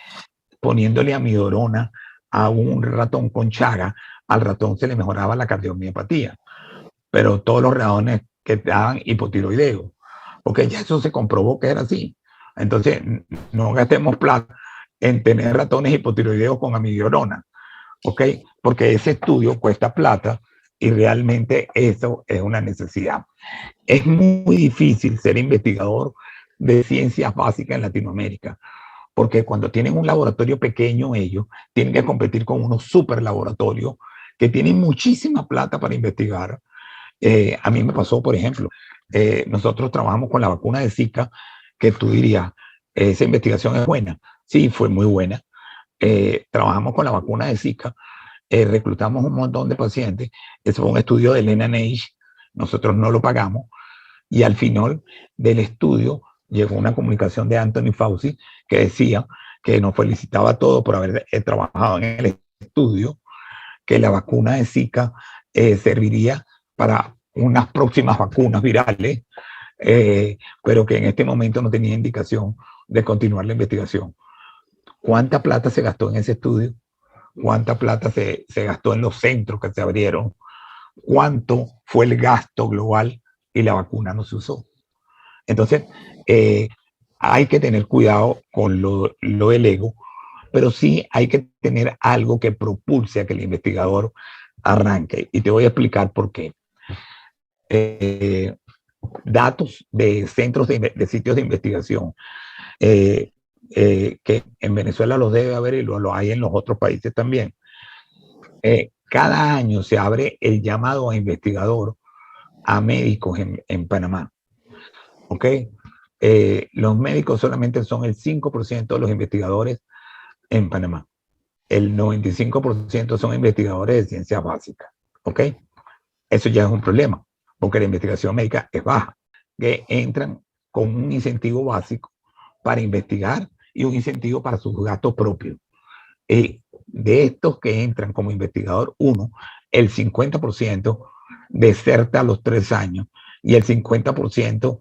poniéndole amidorona a un ratón con Chaga, al ratón se le mejoraba la cardiomiopatía, pero todos los ratones que daban hipotiroideo, porque ya eso se comprobó que era así. Entonces, no gastemos plata en tener ratones hipotiroideos con amidorona, ¿ok? Porque ese estudio cuesta plata y realmente eso es una necesidad. Es muy difícil ser investigador de ciencias básicas en Latinoamérica, porque cuando tienen un laboratorio pequeño ellos tienen que competir con unos super laboratorios que tienen muchísima plata para investigar. A mí me pasó, por ejemplo, nosotros trabajamos con la vacuna de Zika, que tú dirías, esa investigación es buena. Sí, fue muy buena. Trabajamos con la vacuna de Zika, reclutamos un montón de pacientes. Ese fue un estudio de NIH, nosotros no lo pagamos. Y al final del estudio llegó una comunicación de Anthony Fauci que decía que nos felicitaba a todos por haber trabajado en el estudio, que la vacuna de Zika serviría para unas próximas vacunas virales, pero que en este momento no tenía indicación de continuar la investigación. ¿Cuánta plata se gastó en ese estudio? ¿Cuánta plata se gastó en los centros que se abrieron? ¿Cuánto fue el gasto global? Y la vacuna no se usó. Entonces, hay que tener cuidado con lo del ego, pero sí hay que tener algo que propulse a que el investigador arranque. Y te voy a explicar por qué. Datos de centros de sitios de investigación, que en Venezuela los debe haber y lo hay en los otros países también. Cada año se abre el llamado a investigador a médicos en Panamá. ¿Ok? Los médicos solamente son el 5% de los investigadores en Panamá. El 95% son investigadores de ciencias básicas. ¿Ok? Eso ya es un problema, porque la investigación médica es baja, que entran con un incentivo básico para investigar y un incentivo para sus gastos propios. De estos que entran como investigador, el 50% deserta a los 3 años y el 50%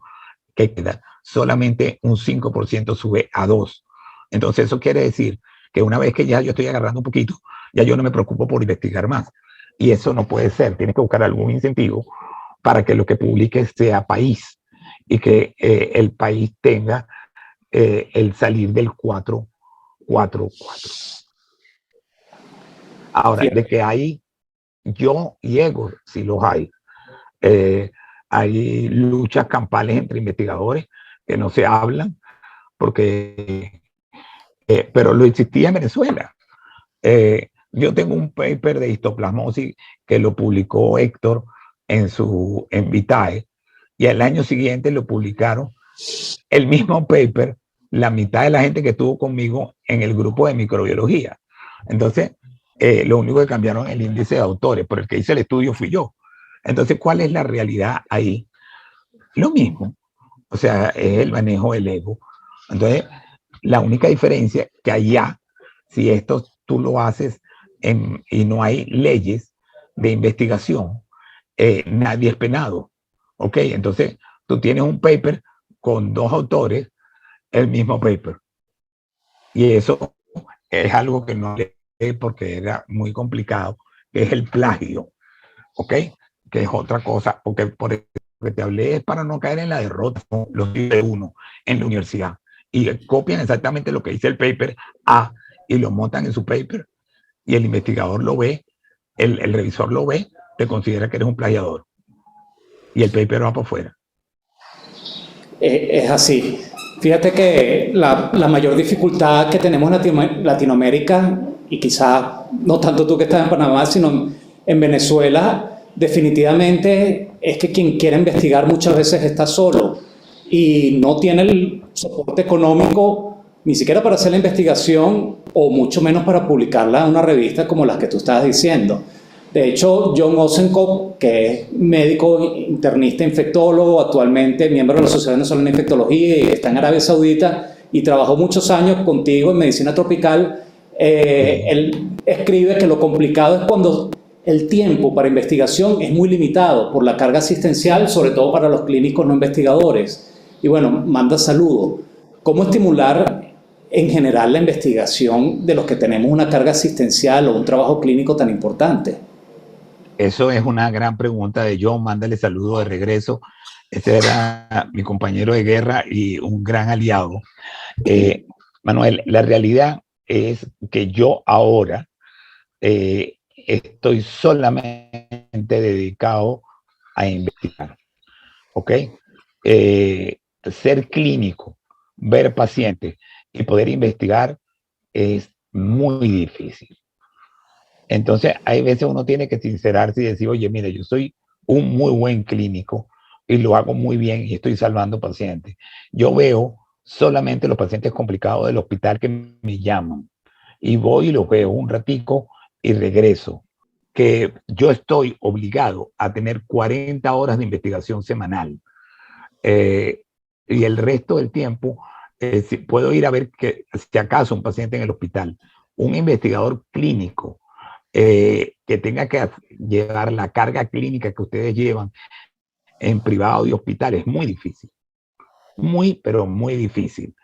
que queda, solamente un 5% sube a 2. Entonces eso quiere decir que una vez que ya yo estoy agarrando un poquito, ya yo no me preocupo por investigar más. Y eso no puede ser, tienes que buscar algún incentivo para que lo que publiques sea país y que el país tenga el salir del 4-4-4. Ahora, de que hay yo y ego, sí los hay. Hay luchas campales entre investigadores que no se hablan, porque, pero lo existía en Venezuela. Yo tengo un paper de histoplasmosis que lo publicó Héctor en Vitae, y al año siguiente lo publicaron el mismo paper la mitad de la gente que estuvo conmigo en el grupo de microbiología. Entonces, lo único que cambiaron el índice de autores, pero el que hice el estudio fui yo. Entonces, ¿cuál es la realidad ahí? Lo mismo. O sea, es el manejo del ego. Entonces, la única diferencia es que allá, si esto tú lo haces y no hay leyes de investigación, nadie es penado. ¿Ok? Entonces, tú tienes un paper con 2 autores, el mismo paper. Y eso es algo que no leí porque era muy complicado, que es el plagio, ¿ok? Que es otra cosa, porque por eso que te hablé es para no caer en la derrota, ¿no? Los de uno en la universidad y copian exactamente lo que dice el paper A y lo montan en su paper y el investigador lo ve, el revisor lo ve, te considera que eres un plagiador y el paper va para afuera. Es así. Fíjate que la mayor dificultad que tenemos en Latinoamérica, y quizás no tanto tú que estás en Panamá, sino en Venezuela, definitivamente es que quien quiere investigar muchas veces está solo y no tiene el soporte económico ni siquiera para hacer la investigación o mucho menos para publicarla en una revista como las que tú estabas diciendo. De hecho, John Ozenkopf, que es médico internista infectólogo, actualmente miembro de la Sociedad Venezolana de Infectología y está en Arabia Saudita y trabajó muchos años contigo en medicina tropical, él escribe que lo complicado es cuando el tiempo para investigación es muy limitado por la carga asistencial, sobre todo para los clínicos no investigadores. Y bueno, manda saludos. ¿Cómo estimular en general la investigación de los que tenemos una carga asistencial o un trabajo clínico tan importante? Eso es una gran pregunta de John, mándale saludo de regreso. Este era mi compañero de guerra y un gran aliado. Manuel, la realidad es que yo ahora estoy solamente dedicado a investigar, ¿ok? Ser clínico, ver pacientes y poder investigar es muy difícil. Entonces, hay veces uno tiene que sincerarse y decir, oye, mira, yo soy un muy buen clínico y lo hago muy bien y estoy salvando pacientes. Yo veo solamente los pacientes complicados del hospital que me llaman y voy y los veo un ratico y regreso. Que yo estoy obligado a tener 40 horas de investigación semanal y el resto del tiempo si puedo ir a ver que si acaso un paciente en el hospital, un investigador clínico que tenga que llevar la carga clínica que ustedes llevan en privado y hospital es muy difícil. Muy, pero muy difícil.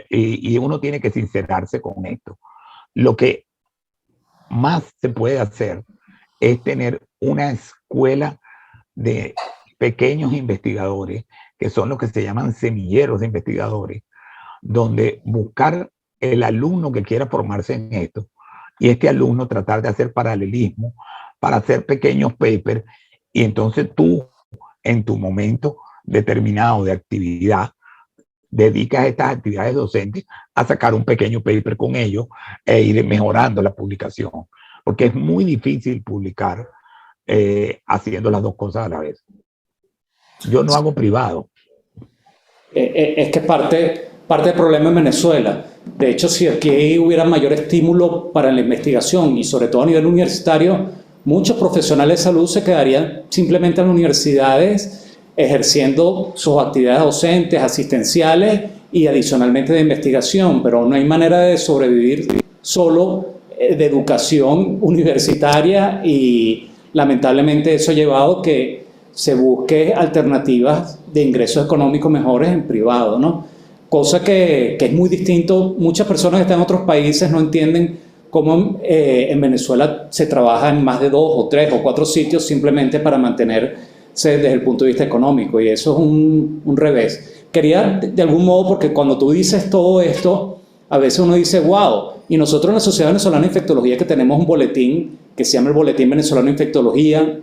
Y uno tiene que sincerarse con esto. Lo que más se puede hacer es tener una escuela de pequeños investigadores, que son los que se llaman semilleros de investigadores, donde buscar el alumno que quiera formarse en esto y este alumno tratar de hacer paralelismo para hacer pequeños papers y entonces tú en tu momento determinado de actividad dedicas estas actividades docentes a sacar un pequeño paper con ellos e ir mejorando la publicación, porque es muy difícil publicar haciendo las dos cosas a la vez. Yo no hago privado. Es que parte del problema en Venezuela. De hecho, si aquí hubiera mayor estímulo para la investigación y sobre todo a nivel universitario, muchos profesionales de salud se quedarían simplemente en las universidades ejerciendo sus actividades docentes, asistenciales y adicionalmente de investigación, pero no hay manera de sobrevivir solo de educación universitaria y lamentablemente eso ha llevado a que se busque alternativas de ingresos económicos mejores en privado, ¿no? Cosa que es muy distinto. Muchas personas que están en otros países no entienden cómo en Venezuela se trabaja en más de 2 o 3 o 4 sitios simplemente para mantenerse desde el punto de vista económico, y eso es un revés. Quería de algún modo, porque cuando tú dices todo esto, a veces uno dice, wow, y nosotros en la Sociedad Venezolana de Infectología que tenemos un boletín que se llama el Boletín Venezolano de Infectología,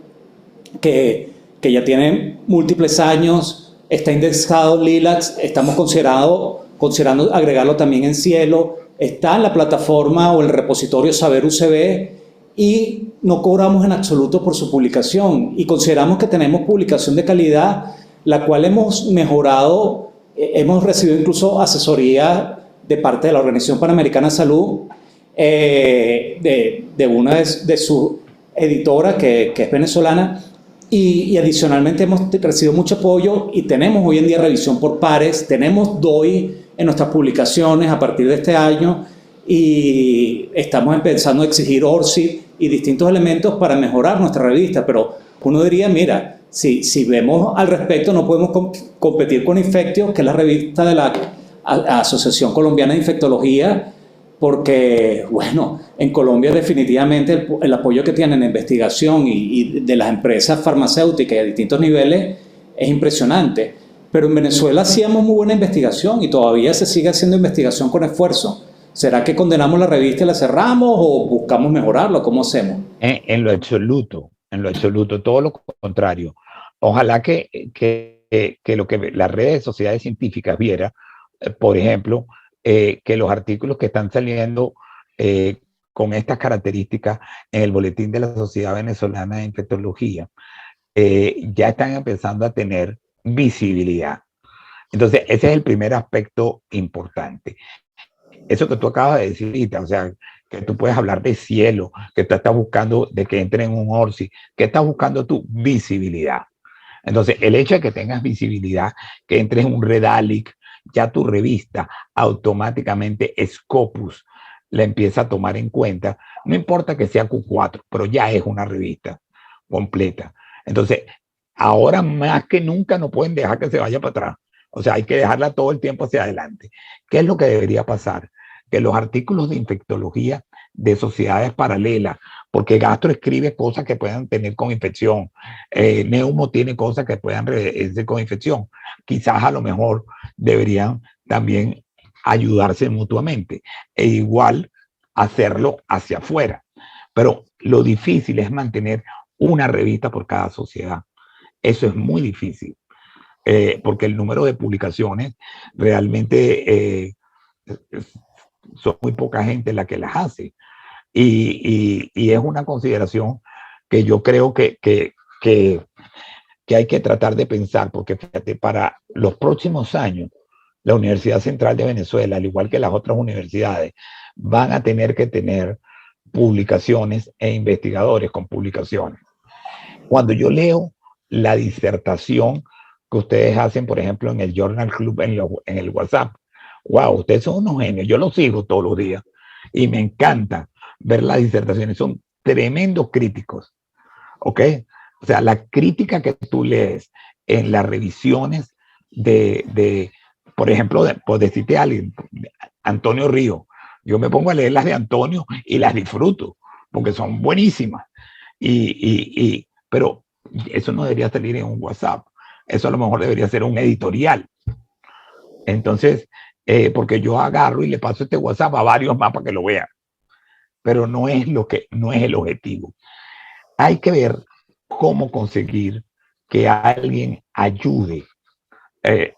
que ya tiene múltiples años, está indexado en LILACS, estamos considerando agregarlo también en Cielo, está en la plataforma o el repositorio Saber UCB y no cobramos en absoluto por su publicación y consideramos que tenemos publicación de calidad, la cual hemos mejorado, hemos recibido incluso asesoría de parte de la Organización Panamericana de Salud, de una de sus editoras que es venezolana. Y adicionalmente hemos recibido mucho apoyo y tenemos hoy en día revisión por pares, tenemos DOI en nuestras publicaciones a partir de este año y estamos empezando a exigir ORCID y distintos elementos para mejorar nuestra revista, pero uno diría, mira, si vemos al respecto no podemos competir con Infectio, que es la revista de la Asociación Colombiana de Infectología, porque, bueno, en Colombia definitivamente el apoyo que tienen en investigación y de las empresas farmacéuticas a distintos niveles es impresionante. Pero en Venezuela hacíamos muy buena investigación y todavía se sigue haciendo investigación con esfuerzo. ¿Será que condenamos la revista y la cerramos o buscamos mejorarlo? ¿Cómo hacemos? En lo absoluto, todo lo contrario. Ojalá que lo que las redes de sociedades científicas viera, por ejemplo, que los artículos que están saliendo con estas características en el boletín de la Sociedad Venezolana de Infectología ya están empezando a tener visibilidad. Entonces, ese es el primer aspecto importante. Eso que tú acabas de decir, o sea, que tú puedes hablar de cielo, que tú estás buscando de que entre en un ORCI, que estás buscando tu visibilidad. Entonces, el hecho de que tengas visibilidad, que entres en un Redalic, ya tu revista automáticamente Scopus la empieza a tomar en cuenta. No importa que sea Q4, pero ya es una revista completa. Entonces, ahora más que nunca no pueden dejar que se vaya para atrás. O sea, hay que dejarla todo el tiempo hacia adelante. ¿Qué es lo que debería pasar? Que los artículos de infectología de sociedades paralelas, porque Gastro escribe cosas que puedan tener con infección, Neumo tiene cosas que puedan ser con infección, quizás a lo mejor deberían también ayudarse mutuamente e igual hacerlo hacia afuera. Pero lo difícil es mantener una revista por cada sociedad. Eso es muy difícil, porque el número de publicaciones realmente son muy poca gente la que las hace. Y es una consideración que yo creo que hay que tratar de pensar, porque fíjate, para los próximos años, la Universidad Central de Venezuela, al igual que las otras universidades, van a tener que tener publicaciones e investigadores con publicaciones. Cuando yo leo la disertación que ustedes hacen, por ejemplo, en el Journal Club, en el WhatsApp, wow, ustedes son unos genios, yo los sigo todos los días y me encanta ver las disertaciones, son tremendos críticos, ¿ok? O sea, la crítica que tú lees en las revisiones por ejemplo, por decirte a alguien, Antonio Río, yo me pongo a leer las de Antonio y las disfruto, porque son buenísimas, pero eso no debería salir en un WhatsApp, eso a lo mejor debería ser un editorial. Entonces, porque yo agarro y le paso este WhatsApp a varios más para que lo vean, pero no es el objetivo. Hay que ver cómo conseguir que alguien ayude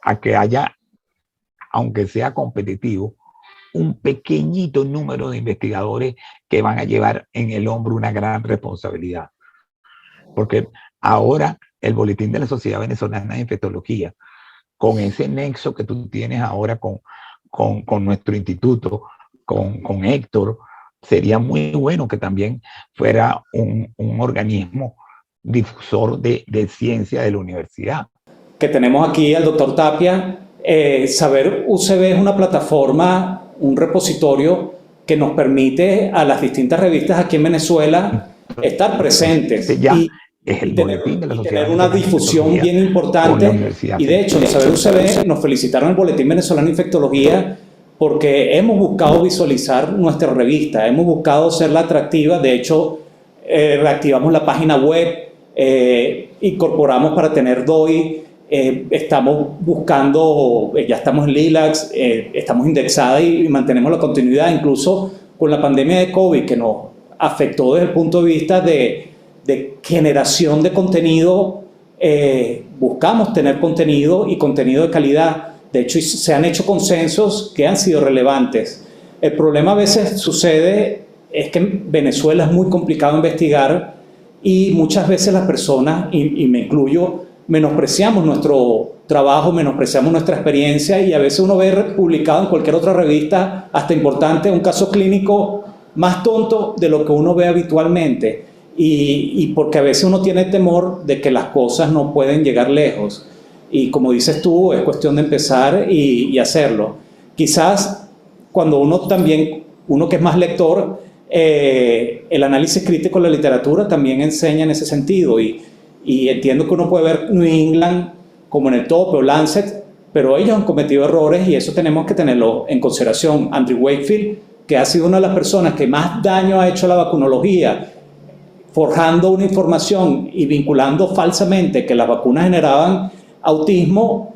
a que haya, aunque sea competitivo, un pequeñito número de investigadores que van a llevar en el hombro una gran responsabilidad. Porque ahora el boletín de la Sociedad Venezolana de Infectología, con ese nexo que tú tienes ahora con nuestro instituto, con Héctor, sería muy bueno que también fuera un organismo difusor de ciencia de la universidad. Que tenemos aquí al doctor Tapia. Saber UCB es una plataforma, un repositorio que nos permite a las distintas revistas aquí en Venezuela estar presentes ya es el boletín de la Sociedad tener una difusión bien importante. Y de hecho, en Saber UCB nos felicitaron el Boletín Venezolano de Infectología porque hemos buscado visualizar nuestra revista, hemos buscado serla atractiva. De hecho, reactivamos la página web, incorporamos para tener DOI, estamos buscando, ya estamos en LILACS, estamos indexadas y mantenemos la continuidad, incluso con la pandemia de COVID, que nos afectó desde el punto de vista de generación de contenido. Buscamos tener contenido y contenido de calidad. De hecho, se han hecho consensos que han sido relevantes. El problema a veces sucede es que en Venezuela es muy complicado investigar y muchas veces las personas, y me incluyo, menospreciamos nuestro trabajo, menospreciamos nuestra experiencia y a veces uno ve publicado en cualquier otra revista, hasta importante, un caso clínico más tonto de lo que uno ve habitualmente. Y porque a veces uno tiene temor de que las cosas no pueden llegar lejos. Y como dices tú, es cuestión de empezar y hacerlo. Quizás cuando uno que es más lector, el análisis crítico de la literatura también enseña en ese sentido. Y entiendo que uno puede ver New England como en el tope o Lancet, pero ellos han cometido errores y eso tenemos que tenerlo en consideración. Andrew Wakefield, que ha sido una de las personas que más daño ha hecho a la vacunología, forjando una información y vinculando falsamente que las vacunas generaban autismo,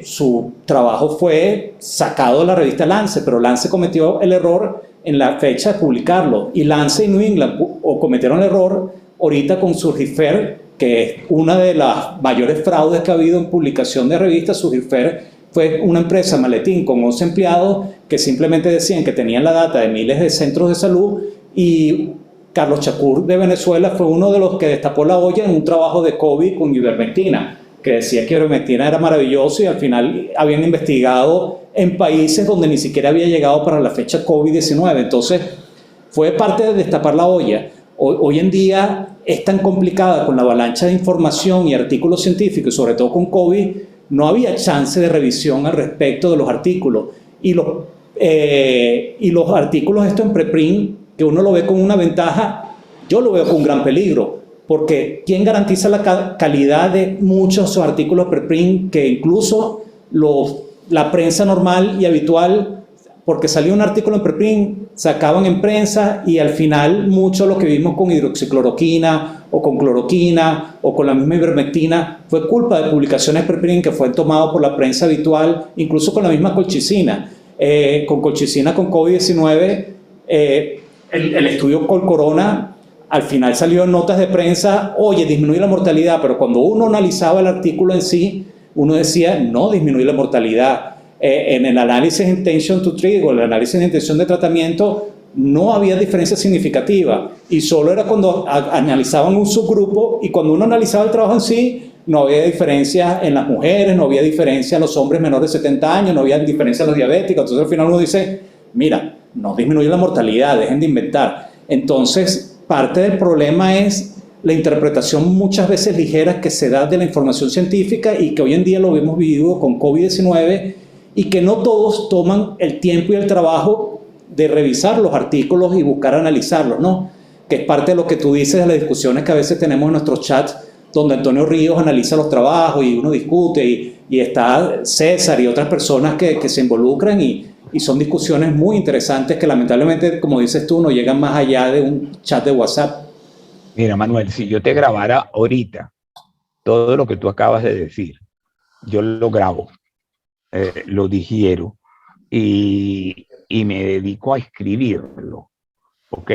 su trabajo fue sacado de la revista Lancet, pero Lancet cometió el error en la fecha de publicarlo, y Lancet y New England cometieron el error ahorita con Surgifer, que es una de las mayores fraudes que ha habido en publicación de revistas. Surgifer fue una empresa maletín con 11 empleados que simplemente decían que tenían la data de miles de centros de salud, y Carlos Chacur de Venezuela fue uno de los que destapó la olla en un trabajo de COVID con ivermectina, que decía que ivermectina era maravilloso, y al final habían investigado en países donde ni siquiera había llegado para la fecha COVID-19. Entonces, fue parte de destapar la olla. Hoy en día es tan complicada con la avalancha de información y artículos científicos, sobre todo con COVID, no había chance de revisión al respecto de los artículos. Y los artículos estos en preprint, que uno lo ve con una ventaja, yo lo veo con un gran peligro, porque ¿quién garantiza la calidad de muchos de esos artículos preprint que incluso la prensa normal y habitual, porque salió un artículo en preprint, sacaban en prensa, y al final mucho de lo que vimos con hidroxicloroquina o con cloroquina o con la misma ivermectina fue culpa de publicaciones preprint que fue tomado por la prensa habitual, incluso con la misma colchicina. Con colchicina con COVID-19, el estudio con corona, al final salió en notas de prensa, oye, disminuye la mortalidad, pero cuando uno analizaba el artículo en sí, uno decía, no disminuye la mortalidad. En el análisis intention to treat, o el análisis de intención de tratamiento, no había diferencia significativa, y solo era cuando analizaban un subgrupo, y cuando uno analizaba el trabajo en sí, no había diferencia en las mujeres, no había diferencia en los hombres menores de 70 años, no había diferencia en los diabéticos. Entonces al final uno dice, mira, no disminuye la mortalidad, dejen de inventar. Entonces parte del problema es la interpretación muchas veces ligera que se da de la información científica, y que hoy en día lo hemos vivido con COVID-19, y que no todos toman el tiempo y el trabajo de revisar los artículos y buscar analizarlos, ¿no? Que es parte de lo que tú dices de las discusiones que a veces tenemos en nuestros chats, donde Antonio Ríos analiza los trabajos y uno discute, y está César y otras personas que se involucran, y son discusiones muy interesantes que lamentablemente, como dices tú, no llegan más allá de un chat de WhatsApp. Mira, Manuel, si yo te grabara ahorita todo lo que tú acabas de decir, yo lo grabo, lo digiero y me dedico a escribirlo, ¿ok?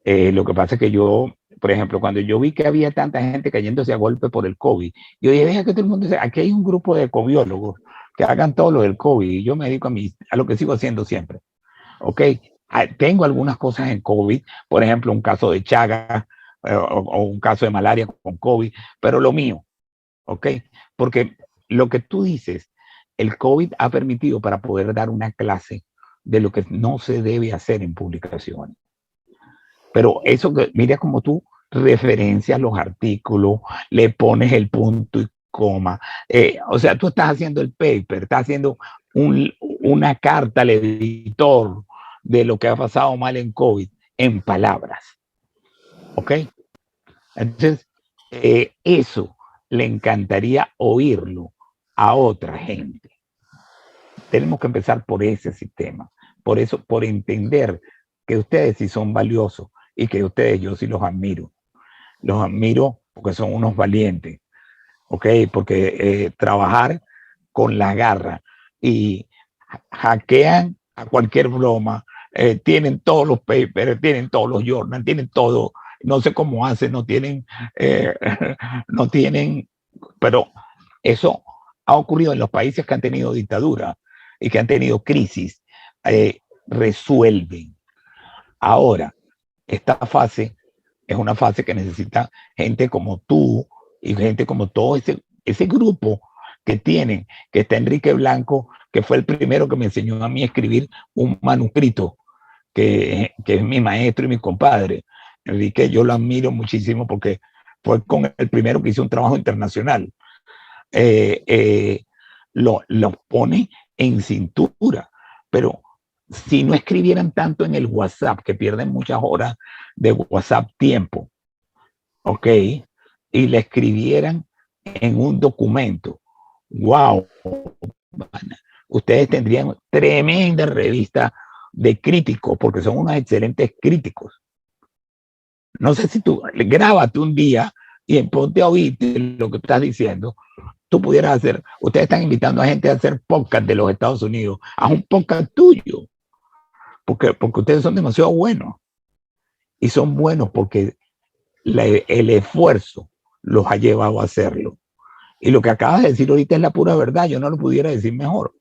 Lo que pasa es que yo, por ejemplo, cuando yo vi que había tanta gente cayéndose a golpe por el COVID, yo dije, deja que todo el mundo se... Aquí hay un grupo de coviólogos que hagan todo lo del COVID, y yo me dedico a lo que sigo haciendo siempre, ¿ok? Tengo algunas cosas en COVID, por ejemplo, un caso de Chagas, o un caso de malaria con COVID, pero lo mío, ¿ok? Porque lo que tú dices, el COVID ha permitido para poder dar una clase de lo que no se debe hacer en publicaciones. Pero eso que, mira como tú referencias los artículos, le pones el punto y coma. O sea, tú estás haciendo el paper, estás haciendo una carta al editor de lo que ha pasado mal en COVID en palabras. ¿Ok? Entonces, eso le encantaría oírlo a otra gente. Tenemos que empezar por ese sistema. Por eso, por entender que ustedes sí son valiosos, y que ustedes, yo sí los admiro. Los admiro porque son unos valientes, ¿ok? Porque trabajar con la garra y hackean a cualquier broma, tienen todos los papers, tienen todos los journals, tienen todo, no sé cómo hacen, no tienen, no tienen, pero eso ha ocurrido en los países que han tenido dictadura y que han tenido crisis, resuelven. Ahora, esta fase es una fase que necesita gente como tú y gente como todo ese grupo que tienen, que está Enrique Blanco, que fue el primero que me enseñó a mí a escribir un manuscrito, que es mi maestro y mi compadre. Enrique, yo lo admiro muchísimo porque fue con el primero que hizo un trabajo internacional. Lo pone en cintura, pero si no escribieran tanto en el WhatsApp, que pierden muchas horas de WhatsApp tiempo, ¿ok? Y le escribieran en un documento, wow, ustedes tendrían tremenda revista de críticos, porque son unos excelentes críticos. No sé si tú grábate un día y ponte a oír lo que estás diciendo. Tú pudieras hacer, ustedes están invitando a gente a hacer podcast de los Estados Unidos, a un podcast tuyo, porque ustedes son demasiado buenos. Y son buenos porque el esfuerzo los ha llevado a hacerlo. Y lo que acabas de decir ahorita es la pura verdad, yo no lo pudiera decir mejor.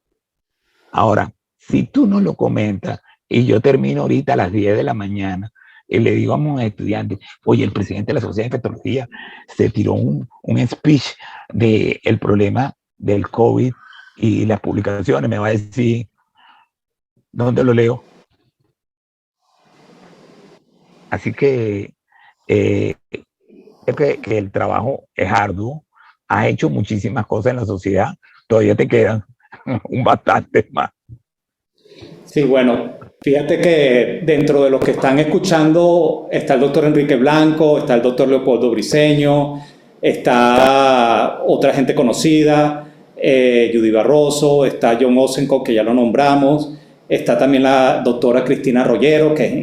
Ahora, si tú no lo comentas y yo termino ahorita a las 10 de la mañana y le digo a un estudiante, oye, el presidente de la Sociedad de Infectología se tiró un speech del problema del COVID y las publicaciones, me va a decir, ¿dónde lo leo? Así que que el trabajo es arduo, has hecho muchísimas cosas en la sociedad, todavía te quedan un bastante más. Sí, bueno, fíjate que dentro de los que están escuchando está el doctor Enrique Blanco, está el doctor Leopoldo Briceño, está otra gente conocida, Judy Barroso, está John Osenko, que ya lo nombramos, está también la doctora Cristina Rollero, que es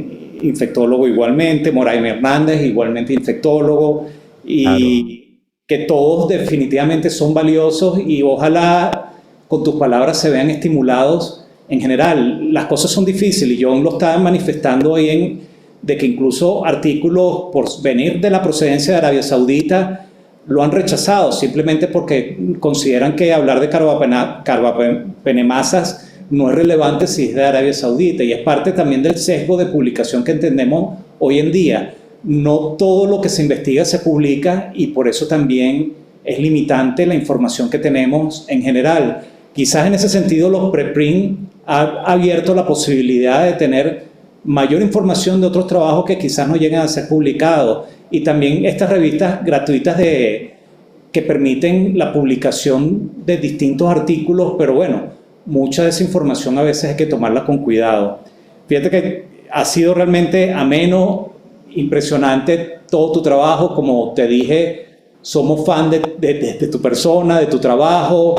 infectólogo igualmente, Moraima Hernández, igualmente infectólogo, Claro. y que todos definitivamente son valiosos y ojalá con tus palabras se vean estimulados. En general, las cosas son difíciles y John lo estaba manifestando ahí de que incluso artículos por venir de la procedencia de Arabia Saudita lo han rechazado simplemente porque consideran que hablar de carbapenemasas no es relevante si es de Arabia Saudita y es parte también del sesgo de publicación que entendemos hoy en día. No todo lo que se investiga se publica y por eso también es limitante la información que tenemos en general. Quizás en ese sentido los preprint ha abierto la posibilidad de tener mayor información de otros trabajos que quizás no lleguen a ser publicados y también estas revistas gratuitas que permiten la publicación de distintos artículos, pero bueno, mucha de esa información a veces hay que tomarla con cuidado. Fíjate que ha sido realmente ameno, impresionante todo tu trabajo, como te dije, somos fan de tu persona, de tu trabajo.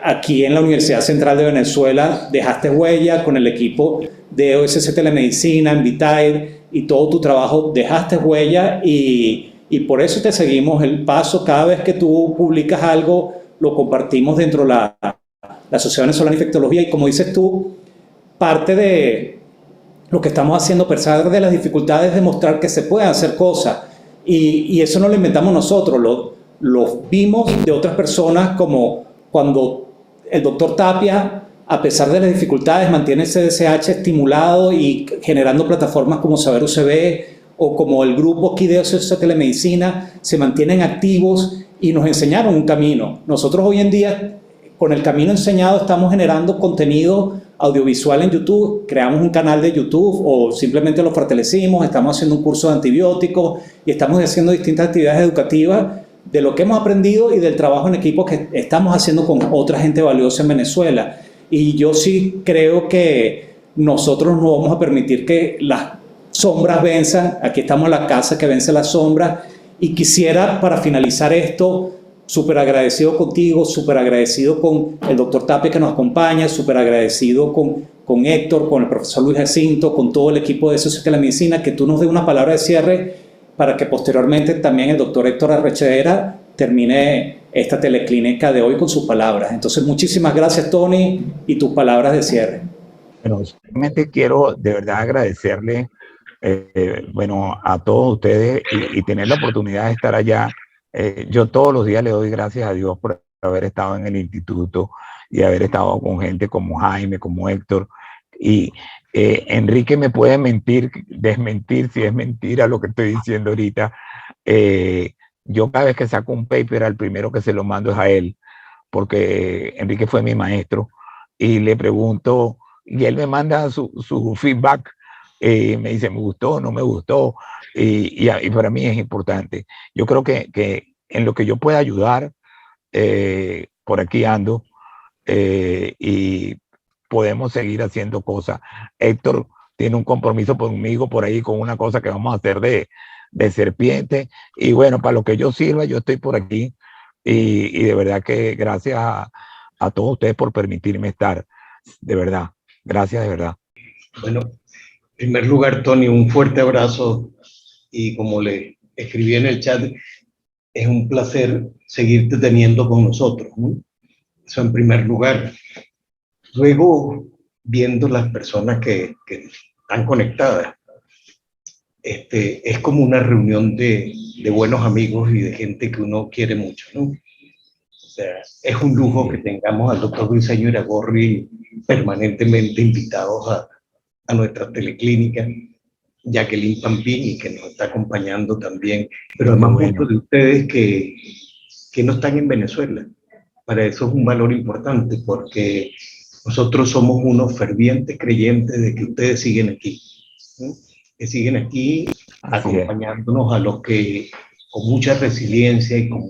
Aquí en la Universidad Central de Venezuela dejaste huella con el equipo de OSC Telemedicina, Invitair y todo tu trabajo, dejaste huella y por eso te seguimos el paso. Cada vez que tú publicas algo, lo compartimos dentro de la Sociedad Venezolana de Infectología y como dices tú, parte de lo que estamos haciendo, a pesar de las dificultades, es demostrar que se pueden hacer cosas y eso no lo inventamos nosotros, lo vimos de otras personas como cuando el doctor Tapia, a pesar de las dificultades, mantiene el CDCH estimulado y generando plataformas como Saber UCB o como el grupo aquí de OSC Telemedicina, se mantienen activos y nos enseñaron un camino. Nosotros hoy en día, con el camino enseñado, estamos generando contenido audiovisual en YouTube, creamos un canal de YouTube o simplemente lo fortalecimos, estamos haciendo un curso de antibióticos y estamos haciendo distintas actividades educativas de lo que hemos aprendido y del trabajo en equipo que estamos haciendo con otra gente valiosa en Venezuela. Y yo sí creo que nosotros no vamos a permitir que las sombras venzan. Aquí estamos en la casa que vence las sombras. Y quisiera, para finalizar esto, súper agradecido contigo, súper agradecido con el doctor Tapia que nos acompaña, súper agradecido con Héctor, con el profesor Luis Jacinto, con todo el equipo de Sociedad de la Medicina, que tú nos des una palabra de cierre para que posteriormente también el doctor Héctor Arrechedera termine esta teleclínica de hoy con sus palabras. Entonces, muchísimas gracias, Tony, y tus palabras de cierre. Bueno, simplemente quiero de verdad agradecerle bueno, a todos ustedes y tener la oportunidad de estar allá. Yo todos los días le doy gracias a Dios por haber estado en el instituto y haber estado con gente como Jaime, como Héctor. Y Enrique me puede desmentir si es mentira lo que estoy diciendo ahorita. Yo cada vez que saco un paper, al primero que se lo mando es a él, porque Enrique fue mi maestro y le pregunto, y él me manda su feedback. Me dice, me gustó, no me gustó, y para mí es importante. Yo creo que en lo que yo pueda ayudar, por aquí ando, y podemos seguir haciendo cosas. Héctor tiene un compromiso conmigo por ahí con una cosa que vamos a hacer de serpiente, y bueno, para lo que yo sirva, yo estoy por aquí y de verdad que gracias a todos ustedes por permitirme estar, de verdad, gracias de verdad. Bueno, en primer lugar, Tony, un fuerte abrazo y como le escribí en el chat, es un placer seguirte teniendo con nosotros, ¿no? Eso en primer lugar. Luego, viendo las personas que están conectadas, es como una reunión de buenos amigos y de gente que uno quiere mucho, ¿no? O sea, es un lujo que tengamos al doctor Briceño Iragorri permanentemente invitados a nuestra teleclínica, Jacqueline Pampini, que nos está acompañando también, pero además muchos de ustedes que no están en Venezuela. Para eso es un valor importante, porque nosotros somos unos fervientes creyentes de que ustedes siguen aquí, ¿sí? Que siguen aquí acompañándonos a los que con mucha resiliencia y con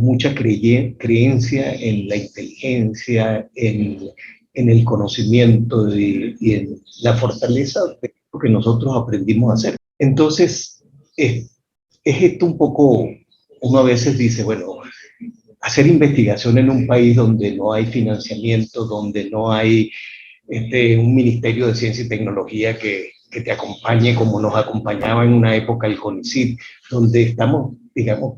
mucha creencia en la inteligencia, en el conocimiento y en la fortaleza de lo que nosotros aprendimos a hacer. Entonces, es esto un poco, uno a veces dice, bueno, hacer investigación en un país donde no hay financiamiento, donde no hay un Ministerio de Ciencia y Tecnología que te acompañe como nos acompañaba en una época el CONICYT, donde estamos, digamos,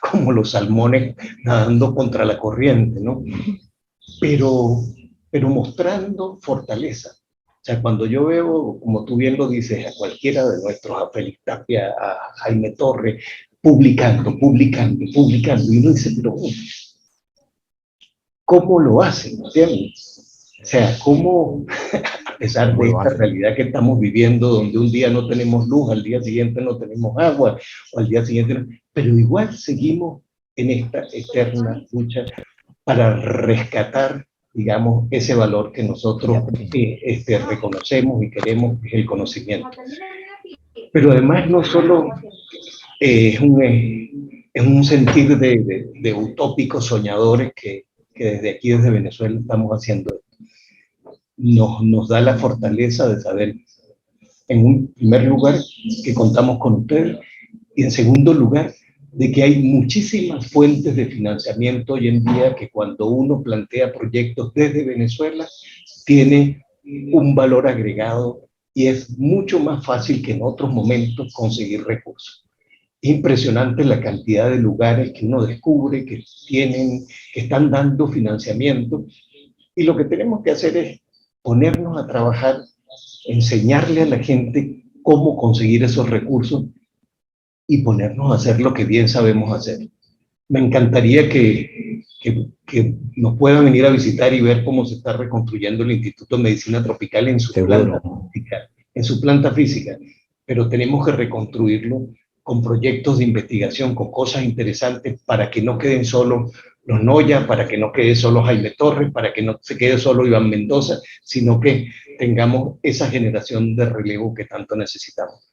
como los salmones nadando contra la corriente, ¿no? Pero mostrando fortaleza. O sea, cuando yo veo, como tú bien lo dices, a cualquiera de nuestros, a Félix Tapia, a Jaime Torres, publicando, y uno dice, pero ¿cómo lo hacen? ¿Entiendes? O sea, ¿cómo, a pesar de esta realidad que estamos viviendo, donde un día no tenemos luz, al día siguiente no tenemos agua, o al día siguiente no, pero igual seguimos en esta eterna lucha para rescatar, digamos, ese valor que nosotros reconocemos y queremos, que es el conocimiento. Pero además no solo es un sentir de utópicos soñadores que desde aquí, desde Venezuela, estamos haciendo esto. Nos da la fortaleza de saber, en un primer lugar, que contamos con ustedes, y en segundo lugar, de que hay muchísimas fuentes de financiamiento hoy en día que cuando uno plantea proyectos desde Venezuela, tiene un valor agregado y es mucho más fácil que en otros momentos conseguir recursos. Es impresionante la cantidad de lugares que uno descubre que están dando financiamiento, y lo que tenemos que hacer es ponernos a trabajar, enseñarle a la gente cómo conseguir esos recursos y ponernos a hacer lo que bien sabemos hacer. Me encantaría que nos puedan venir a visitar y ver cómo se está reconstruyendo el Instituto de Medicina Tropical en su planta física, pero tenemos que reconstruirlo con proyectos de investigación, con cosas interesantes, para que no queden solo los Noya, para que no quede solo Jaime Torres, para que no se quede solo Iván Mendoza, sino que tengamos esa generación de relevo que tanto necesitamos.